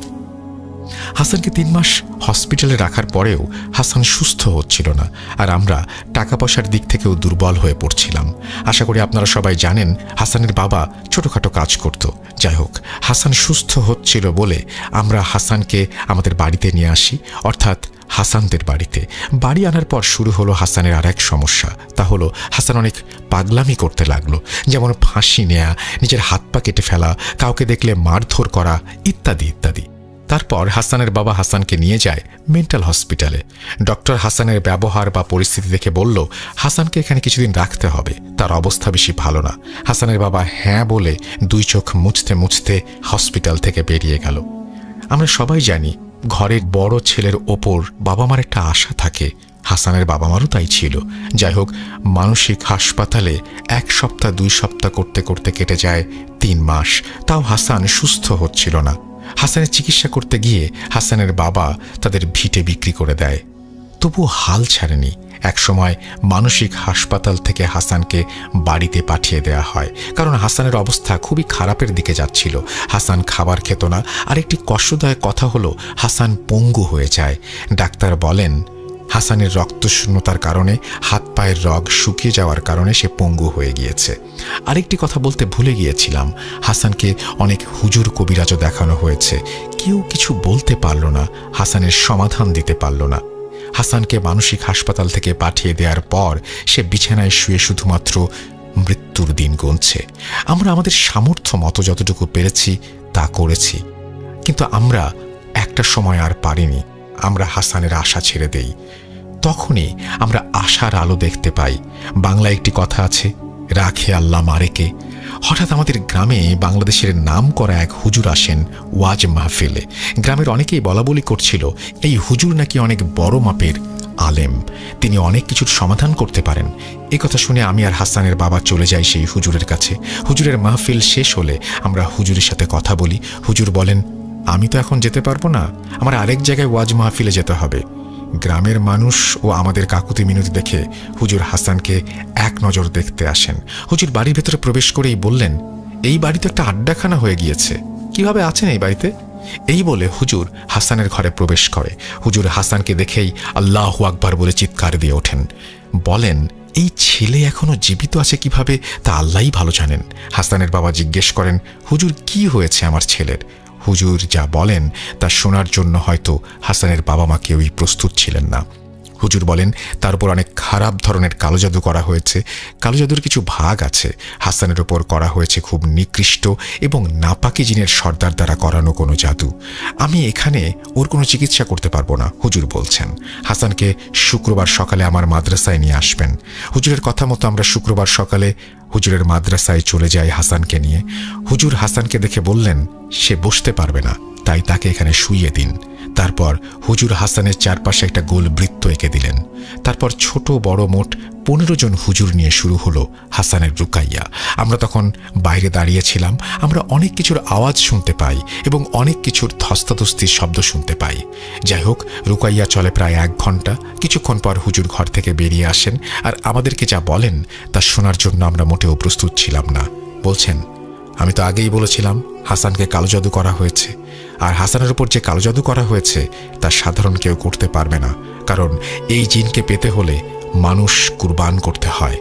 হাসানকে 3 মাস হসপিটালে রাখার পরেও হাসান সুস্থ হচ্ছিল না, আর আমরা টাকা পয়সার দিক থেকেও দুর্বল হয়ে পড়ছিলাম। আশা করি আপনারা সবাই জানেন হাসানের বাবা ছোটখাটো কাজ করত। যাই হোক, হাসান সুস্থ হচ্ছিল বলে আমরা হাসানকে আমাদের বাড়িতে নিয়ে আসি, অর্থাৎ হাসানদের বাড়িতে। বাড়ি আনার পর শুরু হলো হাসানের আর এক সমস্যা। তা হলো হাসান অনেক পাগলামি করতে লাগলো, যেমন ফাঁসি নেয়া, নিজের হাত পা কেটে ফেলা, কাউকে দেখলে মারধর করা, ইত্যাদি ইত্যাদি। তারপর হাসানের বাবা হাসানকে নিয়ে যায় মেন্টাল হসপিটালে। ডক্টর হাসানের ব্যবহার বা পরিস্থিতি দেখে বলল, হাসানকে এখানে কিছুদিন রাখতে হবে, তার অবস্থা বেশি ভালো না। হাসানের বাবা হ্যাঁ বলে 2 চোখ মুছতে মুছতে হসপিটাল থেকে বেরিয়ে গেল। আমরা সবাই জানি ঘরের বড় ছেলের ওপর বাবা মার একটা আশা থাকে। হাসানের বাবা মারও তাই ছিল। যাই হোক, মানসিক হাসপাতালে 1 সপ্তাহ 2 সপ্তাহ করতে করতে কেটে যায় 3 মাস। তাও হাসান সুস্থ হচ্ছিল না। হাসানের চিকিৎসা করতে গিয়ে হাসানের বাবা তাদের ভিটে বিক্রি করে দেয়। তবুও হাল ছাড়েনি। একসময় মানসিক হাসপাতাল থেকে হাসানকে বাড়িতে পাঠিয়ে দেওয়া হয়, কারণ হাসানের অবস্থা খুবই খারাপের দিকে যাচ্ছিল। হাসান খাবার খেত না। আর একটি কষ্টদায়ক কথা হলো, হাসান পঙ্গু হয়ে যায়। ডাক্তার বলেন হাসানের রক্তশূন্যতার কারণে হাত পায়ের রগ শুকিয়ে যাওয়ার কারণে সে পঙ্গু হয়ে গিয়েছে। আরেকটি কথা বলতে ভুলে গিয়েছিলাম, হাসানকে অনেক হুজুর কবিরাজও দেখানো হয়েছে, কেউ কিছু বলতে পারল না, হাসানের সমাধান দিতে পারল না। হাসানকে মানসিক হাসপাতাল থেকে পাঠিয়ে দেওয়ার পর সে বিছানায় শুয়ে শুধুমাত্র মৃত্যুর দিন গুনছে। আমরা আমাদের সামর্থ্য মতো যতটুকু পেরেছি তা করেছি, কিন্তু আমরা একটা সময় আর পারিনি। আমরা হাসানের আশা ছেড়ে দেই। তখনই আমরা আশার আলো দেখতে পাই। বাংলায় একটি কথা আছে, রাখে আল্লাহ মারেকে। হঠাৎ আমাদের গ্রামে বাংলাদেশের নাম করা এক হুজুর আসেন ওয়াজ মাহফিলে। গ্রামের অনেকেই বলাবলি করছিল এই হুজুর নাকি অনেক বড় মাপের আলেম, তিনি অনেক কিছুর সমাধান করতে পারেন। এই কথা শুনে আমি আর হাসানের বাবা চলে যাই সেই হুজুরের কাছে। হুজুরের মাহফিল শেষ হলে আমরা হুজুরের সাথে কথা বলি। হুজুর বলেন, আমি তো এখন যেতে পারবো না, আমার আরেক জায়গায় ওয়াজ মাহফিলে যেতে হবে। গ্রামের মানুষ ও আমাদের কাকুতি মিনতি দেখে হুজুর হাসানকে এক নজর দেখতে আসেন। হুজুর বাড়ির ভেতরে প্রবেশ করেই বললেন, এই বাড়ি তো একটা আড্ডাখানা হয়ে গিয়েছে, কিভাবে আছেন এই বাড়িতে? এই বলে হুজুর হাসানের ঘরে প্রবেশ করে। হুজুর হাসানকে দেখেই আল্লাহু আকবার বলে চিৎকার দিয়ে ওঠেন। বলেন, এই ছেলে এখনো জীবিত আছে কিভাবে তা আল্লাহই ভালো জানেন। হাসানের বাবা জিজ্ঞেস করেন, হুজুর কি হয়েছে আমার ছেলের? হুজুর যা বলেন তা শোনার জন্য হয়তো হাসানের বাবা মা কেউই প্রস্তুত ছিলেন না। হুজুর বলেন, তার উপর অনেক খারাপ ধরনের কালো জাদু করা হয়েছে। কালো জাদুর কিছু ভাগ আছে। হাসানের ওপর করা হয়েছে খুব নিকৃষ্ট এবং নাপাকি জিনের সর্দার দ্বারা করানো কোনো জাদু। আমি এখানে ওর কোনো চিকিৎসা করতে পারবো না। হুজুর বলছেন হাসানকে শুক্রবার সকালে আমার মাদ্রাসায় নিয়ে আসবেন। হুজুরের কথা মতো আমরা শুক্রবার সকালে হুজুরের মাদ্রাসায় চলে যাই হাসানকে নিয়ে। হুজুর হাসানকে দেখে বললেন, সে বসতে পারবে না, তাই তাকে এখানে শুইয়ে দিন। তারপর হুজুর হাসানের চারপাশে একটা গোল বৃত্ত এঁকে দিলেন। তারপর ছোট বড় মোট 15 জন হুজুর নিয়ে শুরু হলো হাসানের রুকাইয়া। আমরা তখন বাইরে দাঁড়িয়েছিলাম। আমরা অনেক কিছুর আওয়াজ শুনতে পাই এবং অনেক কিছুর ধস্তাধস্তির শব্দ শুনতে পাই। যাই হোক, রুকাইয়া চলে প্রায় 1 ঘন্টা। কিছুক্ষণ পর হুজুর ঘর থেকে বেরিয়ে আসেন আর আমাদেরকে যা বলেন তা শোনার জন্য আমরা মোটেও প্রস্তুত ছিলাম না। বলছেন, আমি তো আগেই বলেছিলাম হাসানকে কালো জাদু করা হয়েছে, আর হাসানের উপর যে কালো জাদু করা হয়েছে তা সাধারণ কেউ করতে পারবে না, কারণ এই জিনকে পেতে হলে মানুষ কুরবান করতে হয়।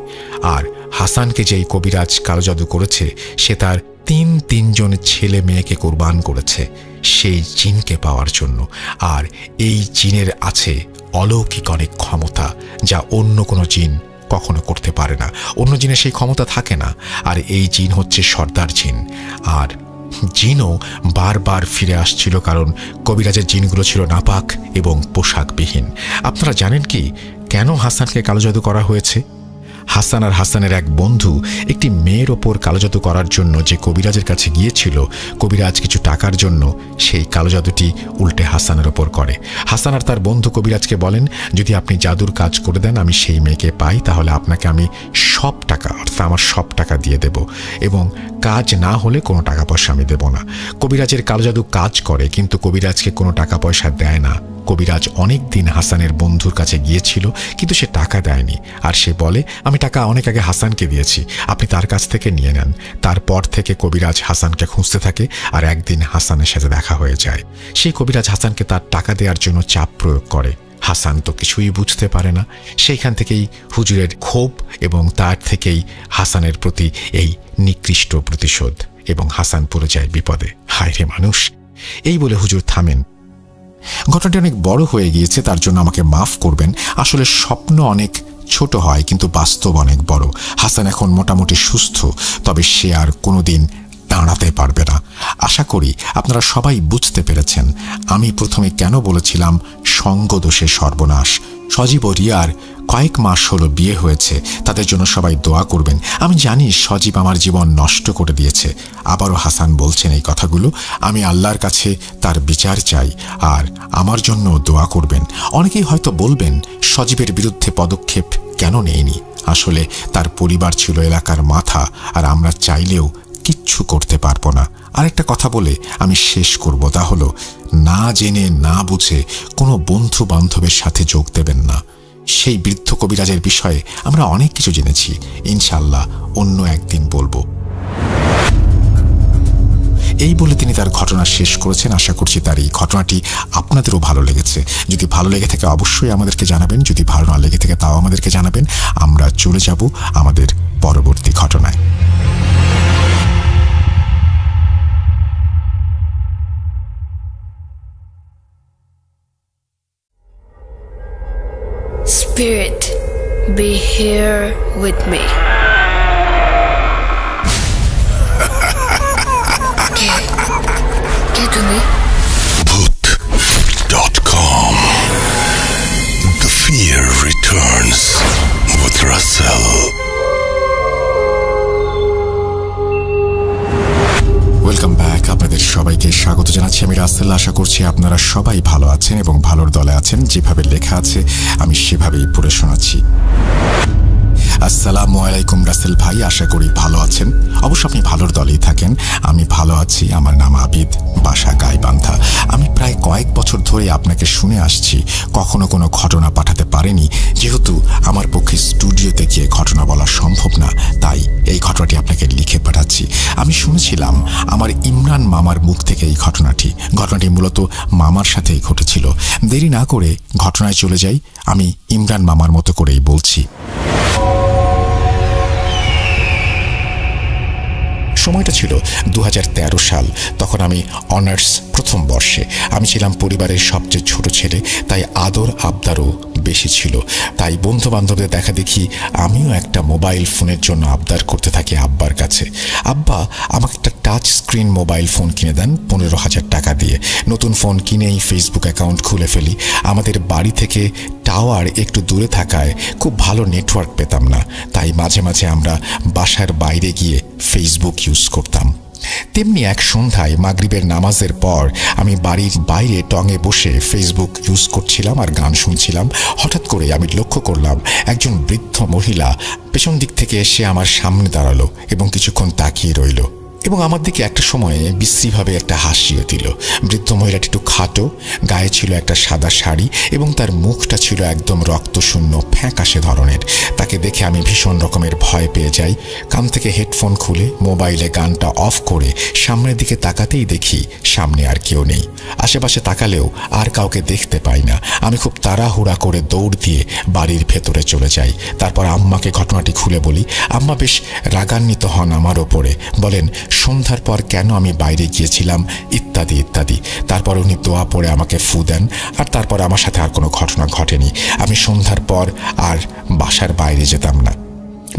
আর হাসানকে যেই কবিরাজ কালো জাদু করেছে সে তার 3 ছেলে মেয়েকে কুরবান করেছে সেই জিনকে পাওয়ার জন্য। আর এই জিনের আছে অলৌকিক অনেক ক্ষমতা, যা অন্য কোনো জিন কখনো করতে পারে না। অন্য জিনের সেই ক্ষমতা থাকে না। আর এই জিন হচ্ছে সর্দার জিন। আর জিনও বারবার ফিরে আসছিল, কারণ কবিরাজের জিনগুলো ছিল নাপাক এবং পোশাকবিহীন। আপনারা জানেন কি কেন হাসানকে কালো জাদু করা হয়েছে? হাসান আর হাসানের এক বন্ধু একটি মেয়ের ওপর কালো জাদু করার জন্য যে কবিরাজের কাছে গিয়েছিল, কবিরাজ কিছু টাকার জন্য সেই কালো জাদুটি উল্টে হাসানের ওপর করে। হাসান আর তার বন্ধু কবিরাজকে বলেন, যদি আপনি জাদুর কাজ করে দেন, আমি সেই মেয়েকে পাই, তাহলে আপনাকে আমি সব টাকা, অর্থাৎ আমার সব টাকা দিয়ে দেব, এবং কাজ না হলে কোনো টাকা পয়সা আমি দেব না। কবিরাজের কালো জাদু কাজ করে, কিন্তু কবিরাজকে কোনো টাকা পয়সা দেয় না। কবিরাজ অনেক দিন হাসানের বন্ধুর কাছে গিয়েছিল, কিন্তু সে টাকা দেয়নি। আর সে বলে, আমি টাকা অনেক আগে হাসানকে দিয়েছি, আপনি তার কাছ থেকে নিয়ে নেন। তারপর থেকে কবিরাজ হাসানকে খুঁজতে থাকে, আর একদিন হাসানের সাথে দেখা হয়ে যায়। সেই কবিরাজ হাসানকে তার টাকা দেওয়ার জন্য চাপ প্রয়োগ করে। হাসান তো কিছুই বুঝতে পারে না। সেইখান থেকেই হুজুরের ক্ষোভ এবং তার থেকেই হাসানের প্রতি এই নিকৃষ্ট প্রতিশোধ, এবং হাসান পড়ে যায় বিপদে। হায় রে মানুষ! এই বলে হুজুর থামেন। ঘটনাটি অনেক বড় হয়ে গিয়েছে, তার জন্য আমাকে মাফ করবেন। আসলে স্বপ্ন অনেক ছোট হয়, কিন্তু বাস্তব অনেক বড়। হাসান এখন মোটামুটি সুস্থ, তবে সে আর কোনোদিন দাঁড়াতে পারবে না। আশা করি আপনারা সবাই বুঝতে পেরেছেন আমি প্রথমে কেন বলেছিলাম সঙ্গদোষে সর্বনাশ। সজীব ও রিয়ার কয়েক মাস হলো বিয়ে হয়েছে, তাদের জন্য সবাই দোয়া করবেন। আমি জানি সজীব আমার জীবন নষ্ট করে দিয়েছে। আবারও হাসান বলছেন এই কথাগুলো। আমি আল্লাহর কাছে তার বিচার চাই, আর আমার জন্য দোয়া করবেন। অনেকেই হয়তো বলবেন, সজীবের বিরুদ্ধে পদক্ষেপ কেন নেয়নি? আসলে তার পরিবার ছিল এলাকার মাথা, আর আমরা চাইলেও কিচ্ছু করতে পারবো না। আরেকটা কথা বলে আমি শেষ করব, তা হলো না জেনে না বুঝে কোনো বন্ধু বান্ধবের সাথে যোগ দেবেন না। সেই বৃদ্ধ কবিরাজের বিষয়ে আমরা অনেক কিছু জেনেছি। ইনশাআল্লাহ অন্য একদিন বলবো। এই বলে তিনি তার ঘটনা শেষ করেছেন। আশা করছি তার এই ঘটনাটি আপনাদেরও ভালো লেগেছে। যদি ভালো লেগে থাকে অবশ্যই আমাদেরকে জানাবেন, যদি ভালো না লেগে থাকে তাও আমাদেরকে জানাবেন। আমরা চলে যাব আমাদের পরবর্তী ঘটনায়। Spirit, be here with me. Get to me. Bhoot.com. The fear returns with Russell. Welcome back. আপনাদের সবাইকে স্বাগত জানাচ্ছি। আমি রাসেল। আশা করছি আপনারা সবাই ভালো আছেন এবং ভালোর দলে আছেন। যেভাবে লেখা আছে আমি সেভাবেই পড়ে শোনাচ্ছি। আসসালামু আলাইকুম রাসেল ভাই, আশা করি ভালো আছেন। অবশ্য আপনি ভালোর দলেই থাকেন। আমি ভালো আছি। আমার নাম আবিদ, বাসা গাইবান্ধা। আমি প্রায় কয়েক বছর ধরে আপনাকে শুনে আসছি, কখনো কোনো ঘটনা পাঠাতে পারেনি, যেহেতু আমার পক্ষে স্টুডিওতে গিয়ে ঘটনা বলা সম্ভব না। তাই এই ঘটনাটি আপনাকে লিখে পাঠাচ্ছি। আমি শুনেছিলাম আমার ইমরান মামার মুখ থেকে এই ঘটনাটি মূলত মামার সাথেই ঘটেছিল। দেরি না করে ঘটনায় চলে যাই। আমি ইমরান মামার মতো করেই বলছি। সময়টা ছিল 2013 সাল। তখন আমি অনার্স প্রথম বর্ষে। আমি ছিলাম পরিবারের সবচেয়ে ছোট ছেলে, তাই আদর আবদারও বেশি ছিল। তাই বন্ধু বান্ধবদের দেখা দেখি আমিও একটা মোবাইল ফোনের জন্য আবদার করতে থাকি আব্বার কাছে। আব্বা আমাকে একটা টাচ স্ক্রিন মোবাইল ফোন কিনে দেন 15,000 টাকা দিয়ে। নতুন ফোন কিনেই ফেসবুক অ্যাকাউন্ট খুলে ফেলি। আমাদের বাড়ি থেকে টাওয়ার একটু দূরে থাকায় খুব ভালো নেটওয়ার্ক পেতাম না, তাই মাঝে মাঝে আমরা বাসার বাইরে গিয়ে ফেসবুক ইউজ করতাম। তেমনি এক সন্ধ্যায় মাগরিবের নামাজের পর আমি বাড়ির বাইরে টঙে বসে ফেসবুক ইউজ করছিলাম আর গান শুনছিলাম। হঠাৎ করে আমি লক্ষ্য করলাম একজন বৃদ্ধ মহিলা পেছন দিক থেকে এসে আমার সামনে দাঁড়ালো এবং কিছুক্ষণ তাকিয়ে রইল এবং আমার দিকে একটা সময়ে বিশ্রীভাবে একটা হাসিও দিল। বৃদ্ধ মহিলাটি একটু খাটো, গায়ে ছিল একটা সাদা শাড়ি এবং তার মুখটা ছিল একদম রক্তশূন্য, ফ্যাকাশে ধরনের। তাকে দেখে আমি ভীষণ রকমের ভয় পেয়ে যাই। কান থেকে হেডফোন খুলে মোবাইলে গানটা অফ করে সামনের দিকে তাকাতেই দেখি সামনে আর কেউ নেই। আশেপাশে তাকালেও আর কাউকে দেখতে পাই না। আমি খুব তাড়াহুড়া করে দৌড় দিয়ে বাড়ির ভেতরে চলে যাই। তারপর আম্মাকে ঘটনাটি খুলে বলি। আম্মা বেশ রাগান্বিত হন আমার ওপরে, বলেন সন্ধ্যার পর কেন আমি বাইরে গিয়েছিলাম ইত্যাদি ইত্যাদি। তারপর উনি দোয়া পড়ে আমাকে ফু দেন আর তারপর আমার সাথে আর কোনো ঘটনা ঘটেনি। আমি সন্ধ্যার পর আর বাসার বাইরে যেতাম না।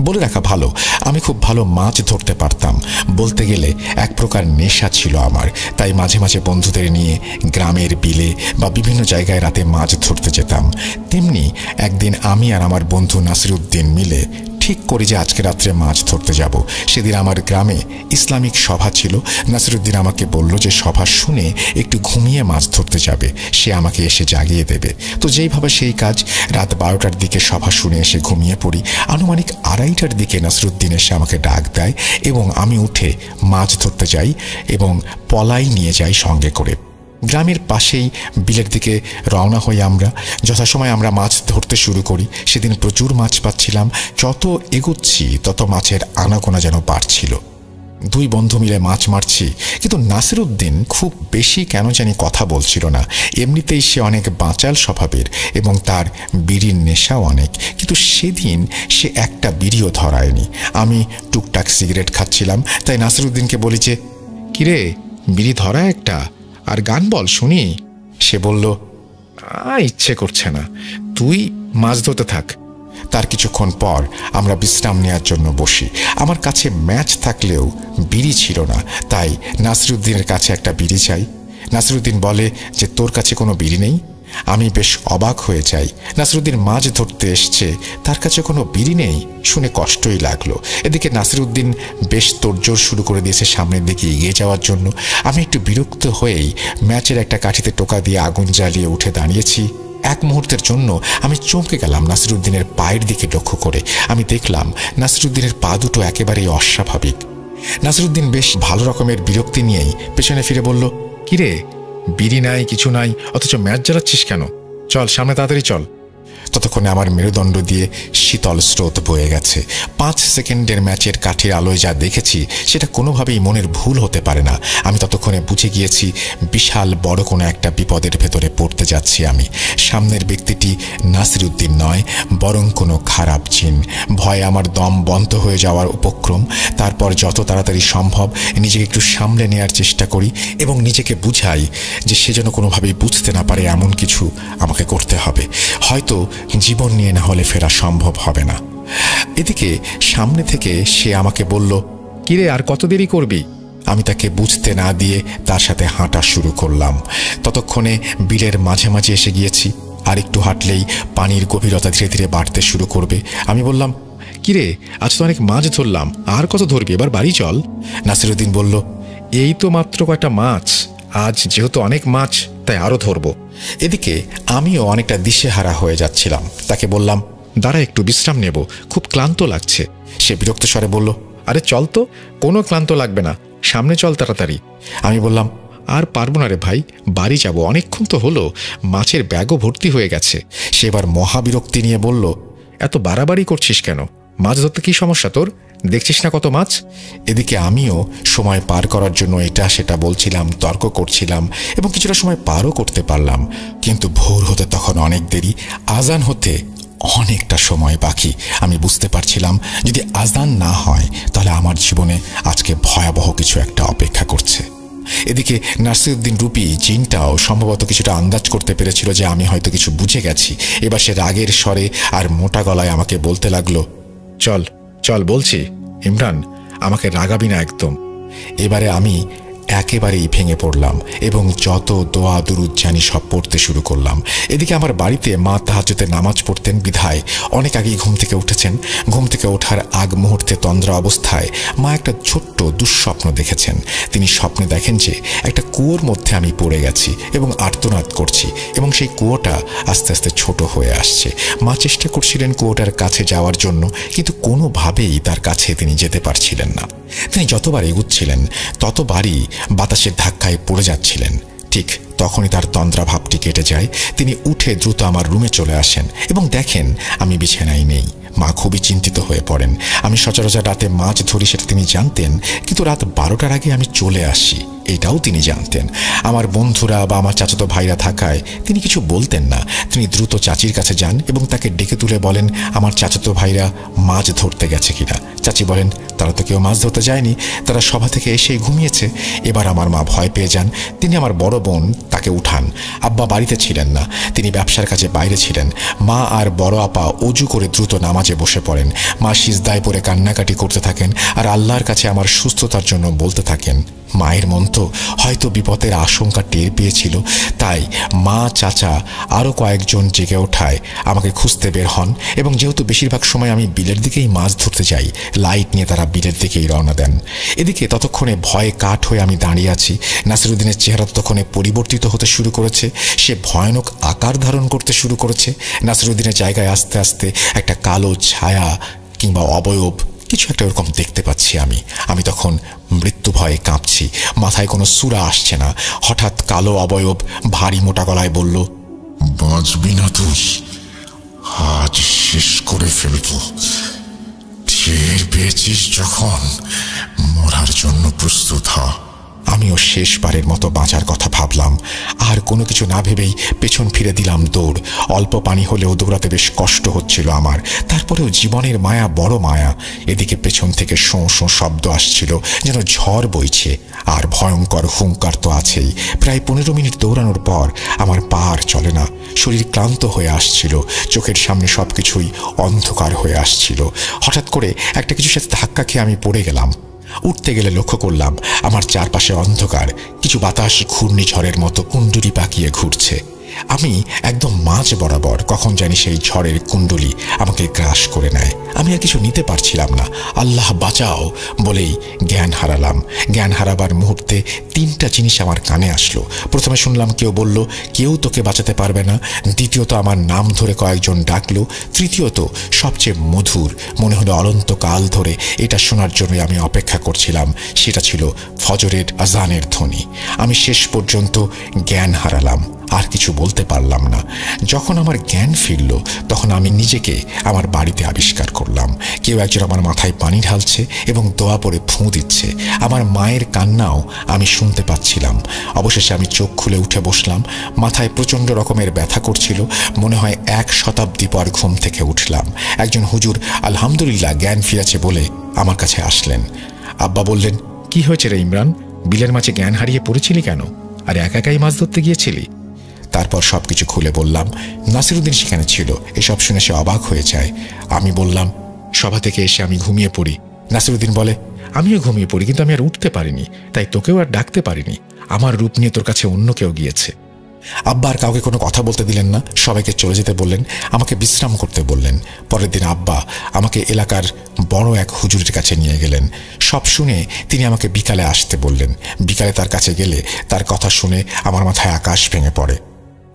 বলে রাখা ভালো, আমি খুব ভালো মাছ ধরতে পারতাম। বলতে গেলে এক প্রকার নেশা ছিল আমার। তাই মাঝে মাঝে বন্ধুদের নিয়ে গ্রামের বিলে বা বিভিন্ন জায়গায় রাতে মাছ ধরতে যেতাম। তেমনি একদিন আমি আর আমার বন্ধু নাসিরউদ্দিন মিলে ঠিক করি যে আজকে রাত্রে মাছ ধরতে যাব। সেদিন আমার গ্রামে ইসলামিক সভা ছিল। নাসিরউদ্দিন আমাকে বলল যে সভা শুনে একটু ঘুমিয়ে মাছ ধরতে যাবে, সে আমাকে এসে জাগিয়ে দেবে। তো যেইভাবে সেই কাজ। রাত 12টার দিকে সভা শুনে এসে ঘুমিয়ে পড়ি। আনুমানিক 2:30টার দিকে নাসিরউদ্দিন এসে আমাকে ডাক দেয় এবং আমি উঠে মাছ ধরতে যাই এবং পলাই নিয়ে যাই সঙ্গে করে। গ্রামের পাশেই বিলের দিকে রওনা হই আমরা। যথাসময় আমরা মাছ ধরতে শুরু করি। সেদিন প্রচুর মাছ পাচ্ছিলাম। যত এগোচ্ছি তত মাছের আনাগোনা যেন বাড়ছিল। দুই বন্ধু মিলে মাছ মারছি, কিন্তু নাসিরউদ্দিন খুব বেশি কেন জানি কথা বলছিল না। এমনিতেই সে অনেক বাঁচাল স্বভাবের এবং তার বিড়ির নেশাও অনেক, কিন্তু সেদিন সে একটা বিড়িও ধরায়নি। আমি টুকটাক সিগারেট খাচ্ছিলাম, তাই নাসিরউদ্দিনকে বলি যে, কিরে বিড়ি ধরা একটা, আর গান বল শুনি। সে বলল, ইচ্ছে করছে না, তুই মাছ ধরতে থাক। তার কিছুক্ষণ পর আমরা বিশ্রাম নেওয়ার জন্য বসি। আমার কাছে ম্যাচ থাকলেও বিড়ি ছিল না, তাই নাসিরউদ্দিনের কাছে একটা বিড়ি চাই। নাসিরউদ্দিন বলে যে, তোর কাছে কোনো বিড়ি নেই? আমি বেশ অবাক হয়ে যাই। নাসিরউদ্দিন মাছ ধরতে এসছে, তার কাছে কোনো বিড়ি নেই শুনে কষ্টই লাগলো। এদিকে নাসিরউদ্দিন বেশ তোড়জোড় শুরু করে দিয়েছে সামনের দিকে এগিয়ে যাওয়ার জন্য। আমি একটু বিরক্ত হয়েই ম্যাচের একটা কাঠিতে টোকা দিয়ে আগুন জ্বালিয়ে উঠে দাঁড়িয়েছি। এক মুহূর্তের জন্য আমি চমকে গেলাম নাসিরউদ্দিনের পায়ের দিকে লক্ষ্য করে। আমি দেখলাম নাসিরউদ্দিনের পা দুটো একেবারেই অস্বাভাবিক। নাসিরউদ্দিন বেশ ভালো রকমের বিরক্তি নিয়েই পেছনে ফিরে বলল, কিরে বিড়ি নাই, কিছু নাই, অথচ ম্যাচ জ্বালাচ্ছিস কেন? চল সামনে তাড়াতাড়ি চল। ততক্ষণে আমার মেরুদণ্ড দিয়ে শীতল স্রোত বয়ে গেছে। 5 সেকেন্ডের ম্যাচের কাঠের আলোয় যা দেখেছি সেটা কোনোভাবেই মনের ভুল হতে পারে না। আমি ততক্ষণে বুঝে গিয়েছি বিশাল বড় কোনো একটা বিপদের ভেতরে পড়তে যাচ্ছি আমি। সামনের ব্যক্তিটি নাসিরউদ্দিন নয়, বরং কোনো খারাপ জিন। ভয়ে আমার দম বন্ধ হয়ে যাওয়ার উপক্রম। তারপর যত তাড়াতাড়ি সম্ভব নিজেকে একটু সামলে নেওয়ার চেষ্টা করি এবং নিজেকে বুঝাই যে সে যেন কোনোভাবেই বুঝতে না পারে এমন কিছু আমাকে করতে হবে। হয়তো জীবন নিয়ে না হলে ফেরা সম্ভব হবে না। এদিকে সামনে থেকে সে আমাকে বলল, কিরে আর কত দেরি করবি? আমি তাকে বুঝতে না দিয়ে তার সাথে হাঁটা শুরু করলাম। ততক্ষণে বিলের মাঝে মাঝে এসে গিয়েছি। আর একটু হাঁটলেই পানির গভীরতা ধীরে ধীরে বাড়তে শুরু করবে। আমি বললাম, কিরে আজ তো অনেক মাছ ধরলাম, আর কত ধরবি, এবার বাড়ি চল। নাসিরউদ্দিন বলল, এই তো মাত্র কয়টা মাছ, আজ যেহেতু অনেক মাছ তাই আরও ধরব। এদিকে আমিও অনেকটা দিশেহারা হয়ে যাচ্ছিলাম। তাকে বললাম, দাঁড়া একটু বিশ্রাম নেব, খুব ক্লান্ত লাগছে। সে বিরক্ত স্বরে বলল, আরে চল তো, কোনো ক্লান্ত লাগবে না, সামনে চল তাড়াতাড়ি। আমি বললাম, আর পারবো না রে ভাই, বাড়ি যাব, অনেকক্ষণ তো হলো, মাছের ব্যাগও ভর্তি হয়ে গেছে। সে এবার মহাবিরক্তি নিয়ে বলল, এত বাড়াবাড়ি করছিস কেন? মাছ ধরতে কি সমস্যা তোর? দেখছিস না কত মাছ? এদিকে আমিও সময় পার করার জন্য এটা সেটা বলছিলাম, তর্ক করছিলাম এবং কিছুটা সময় পারও করতে পারলাম। কিন্তু ভোর হতে তখন অনেক দেরি, আজান হতে অনেকটা সময় বাকি। আমি বুঝতে পারছিলাম যদি আজান না হয় তাহলে আমার জীবনে আজকে ভয়াবহ কিছু একটা অপেক্ষা করছে। এদিকে নাসিরউদ্দিন রূপী জিনটাও সম্ভবত কিছুটা আন্দাজ করতে পেরেছিল যে আমি হয়তো কিছু বুঝে গেছি। এবার সে রাগের স্বরে আর মোটা গলায় আমাকে বলতে লাগলো, চল চল বলছি, ইমরান আমাকে রাগাবি না একদম। এবারে আমি একেবারেই ভেঙে পড়লাম এবং যত দোয়া দুরুদ জানি সব পড়তে শুরু করলাম। এদিকে আমার বাড়িতে মা তাহাজ্জুদের নামাজ পড়তেন বিধায় অনেক আগেই ঘুম থেকে উঠেছেন। ঘুম থেকে ওঠার আগ মুহূর্তে তন্দ্রা অবস্থায় মা একটা ছোট্ট দুঃস্বপ্ন দেখেছেন। তিনি স্বপ্নে দেখেন যে একটা কুয়োর মধ্যে আমি পড়ে গেছি এবং আর্তনাদ করছি এবং সেই কুয়োটা আস্তে আস্তে ছোট হয়ে আসছে। মা চেষ্টা করছিলেন কুয়োটার কাছে যাওয়ার জন্য, কিন্তু কোনোভাবেই তার কাছে তিনি যেতে পারছিলেন না। তিনি যতবার এগুচ্ছিলেন ততবারই বাতাসের ধাক্কায় পড়ে যাচ্ছিলেন। ঠিক তখনই তার তন্দ্রা ভাবটি কেটে যায়। তিনি উঠে দ্রুত আমার রুমে চলে আসেন এবং দেখেন আমি বিছানায় নেই। মা খুবই চিন্তিত হয়ে পড়েন। আমি সচরাচর রাতে মাছ ধরি সেটা তিনি জানতেন, কিন্তু রাত 12টার আগে আমি চলে আসি এটাও তিনি জানতেন। আমার বন্ধুরা বা আমার চাচাতো ভাইরা থাকায় তিনি কিছু বলতেন না। তিনি দ্রুত চাচির কাছে যান এবং তাকে ডেকে তুলে বলেন আমার চাচাতো ভাইরা মাছ ধরতে গেছে কিনা। চাচি বলেন তারা তো কেউ মাছ ধরতে যায়নি, তারা সভা থেকে এসেই ঘুমিয়েছে। এবার আমার মা ভয় পেয়ে যান। তিনি আমার বড় বোন তাকে উঠান। আব্বা বাড়িতে ছিলেন না, তিনি ব্যবসার কাজে বাইরে ছিলেন। মা আর বড় আপা অজু করে দ্রুত নামাজে বসে পড়েন। মা সিজদায় পড়ে কান্নাকাটি করতে থাকেন আর আল্লাহর কাছে আমার সুস্থতার জন্য বলতে থাকেন। মায়ের মন তো হয়তো বিপদের আশঙ্কা টের পেয়েছিল, তাই মা চাচা আরও কয়েকজন জেগে ওঠায় আমাকে খুঁজতে বের হন এবং যেহেতু বেশিরভাগ সময় আমি বিলের দিকেই মাছ ধরতে যাই, লাইট নিয়ে তারা বিলের দিকেই রওনা দেন। এদিকে ততক্ষণে ভয়ে কাঠ হয়ে আমি দাঁড়িয়ে আছি। নাসিরউদ্দিনের চেহারা ততক্ষণে পরিবর্তিত হতে শুরু করেছে, সে ভয়ানক আকার ধারণ করতে শুরু করেছে। নাসিরউদ্দিনের জায়গায় আস্তে আস্তে একটা কালো ছায়া কিংবা অবয়ব কিছু একটা ওরকম দেখতে পাচ্ছি আমি তখন মৃত্যু ভয়ে কাঁপছি, মাথায় কোনো সূরা আসছে না। হঠাৎ কালো অবয়ব ভারী মোটা গলায় বলল, বাঁচবি না তুই, আজ শেষ করে ফেলব। টের পেয়েছিস যখন, মরার জন্য প্রস্তুত হ। আমিও শেষবারের মতো বাঁচার কথা ভাবলাম। আর কোনো কিছু না ভেবেই পেছন ফিরে দিলাম দৌড়। অল্প পানি হলেও দৌড়াতে বেশ কষ্ট হচ্ছিল আমার, তারপরেও জীবনের মায়া বড় মায়া। এদিকে পেছন থেকে শোঁ শোঁ শব্দ আসছিল, যেন ঝড় বইছে। আর ভয়ঙ্কর হুঙ্কার তো আছেই। প্রায় 15 মিনিট দৌড়ানোর পর আমার পা আর চলে না, শরীর ক্লান্ত হয়ে আসছিল, চোখের সামনে সবকিছুই অন্ধকার হয়ে আসছিল। হঠাৎ করে একটা কিছুর সাথে ধাক্কা খেয়ে আমি পড়ে গেলাম। উঠতে গেলে লক্ষ্য করলাম আমার চারপাশে অন্ধকার, কিছু বাতাস ঘূর্ণিঝড়ের মতো কুণ্ডুলি পাকিয়ে ঘুরছে। আমি একদম মাঝ বরাবর, কখন জানি সেই ঝড়ের কুণ্ডলি আমাকে গ্রাস করে নেয়। আমি আর কিছু নিতে পারছিলাম না। আল্লাহ বাঁচাও বলেই জ্ঞান হারালাম। জ্ঞান হারাবার মুহূর্তে 3টা জিনিস আমার কানে আসলো। প্রথমে শুনলাম কেউ বলল, কেউ তোকে বাঁচাতে পারবে না। দ্বিতীয়ত আমার নাম ধরে কয়েকজন ডাকলো। তৃতীয়ত সবচেয়ে মধুর, মনে হলো অনন্তকাল ধরে এটা শোনার জন্য আমি অপেক্ষা করছিলাম, সেটা ছিল ফজরের আজানের ধ্বনি। আমি শেষ পর্যন্ত জ্ঞান হারালাম। আর কিছু বলতে পারলাম না। যখন আমার জ্ঞান ফিরল তখন আমি নিজেকে আমার বাড়িতে আবিষ্কার করলাম। কেউ একজন আমার মাথায় পানি ঢালছে এবং দোয়া পড়ে ফুঁ দিচ্ছে। আমার মায়ের কান্নাও আমি শুনতে পাচ্ছিলাম। অবশেষে আমি চোখ খুলে উঠে বসলাম। মাথায় প্রচণ্ড রকমের ব্যথা করছিল। মনে হয় 1 শতাব্দী পর ঘুম থেকে উঠলাম। একজন হুজুর আলহামদুলিল্লাহ জ্ঞান ফিরেছে বলে আমার কাছে আসলেন। আব্বা বললেন, কি হয়েছে রে ইমরান? বিলের মাঝে জ্ঞান হারিয়ে পড়েছিলি কেন? আর একা একাই মাছ ধরতে গিয়েছিলি? তারপর সবকিছু খুলে বললাম। নাসিরুদ্দিন সেখানে ছিল। এসব শুনে সে অবাক হয়ে যায়। আমি বললাম, সভা থেকে এসে আমি ঘুমিয়ে পড়ি। নাসিরুদ্দিন বলে, আমিও ঘুমিয়ে পড়ি, কিন্তু আমি আর উঠতে পারিনি, তাই তোকেও আর ডাকতে পারিনি। আমার রূপ নিয়ে তোর কাছে অন্য কেউ গিয়েছে। আব্বা আর কাউকে কোনো কথা বলতে দিলেন না। সবাইকে চলে যেতে বললেন, আমাকে বিশ্রাম করতে বললেন। পরের দিন আব্বা আমাকে এলাকার বড় এক হুজুরের কাছে নিয়ে গেলেন। সব শুনে তিনি আমাকে বিকালে আসতে বললেন। বিকালে তার কাছে গেলে তার কথা শুনে আমার মাথায় আকাশ ভেঙে পড়ে।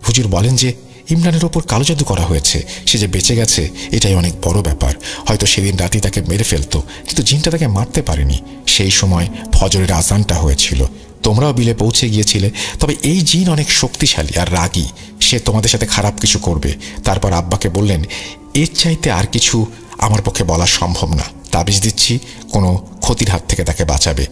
হুজুর বলেন যে ইমরানের ওপর কালো জাদু করা হয়েছে। সে যে বেঁচে গেছে এটাই অনেক বড় ব্যাপার। হয়তো সেদিন রাতেই তাকে মেরে ফেলতো, কিন্তু জিনটা তাকে মারতে পারেনি। সেই সময় ফজরের আজানটা হয়েছিল। তোমরাও বিলে পৌঁছে গিয়েছিলে। তবে এই জিন অনেক শক্তিশালী আর রাগী। সে তোমাদের সাথে খারাপ কিছু করবে। তারপর আব্বাকে বললেন, এর চাইতে আর কিছু আমার পক্ষে বলা সম্ভব না। তাবিজ দিচ্ছি, কোনো ক্ষতির হাত থেকে তাকে বাঁচাবে।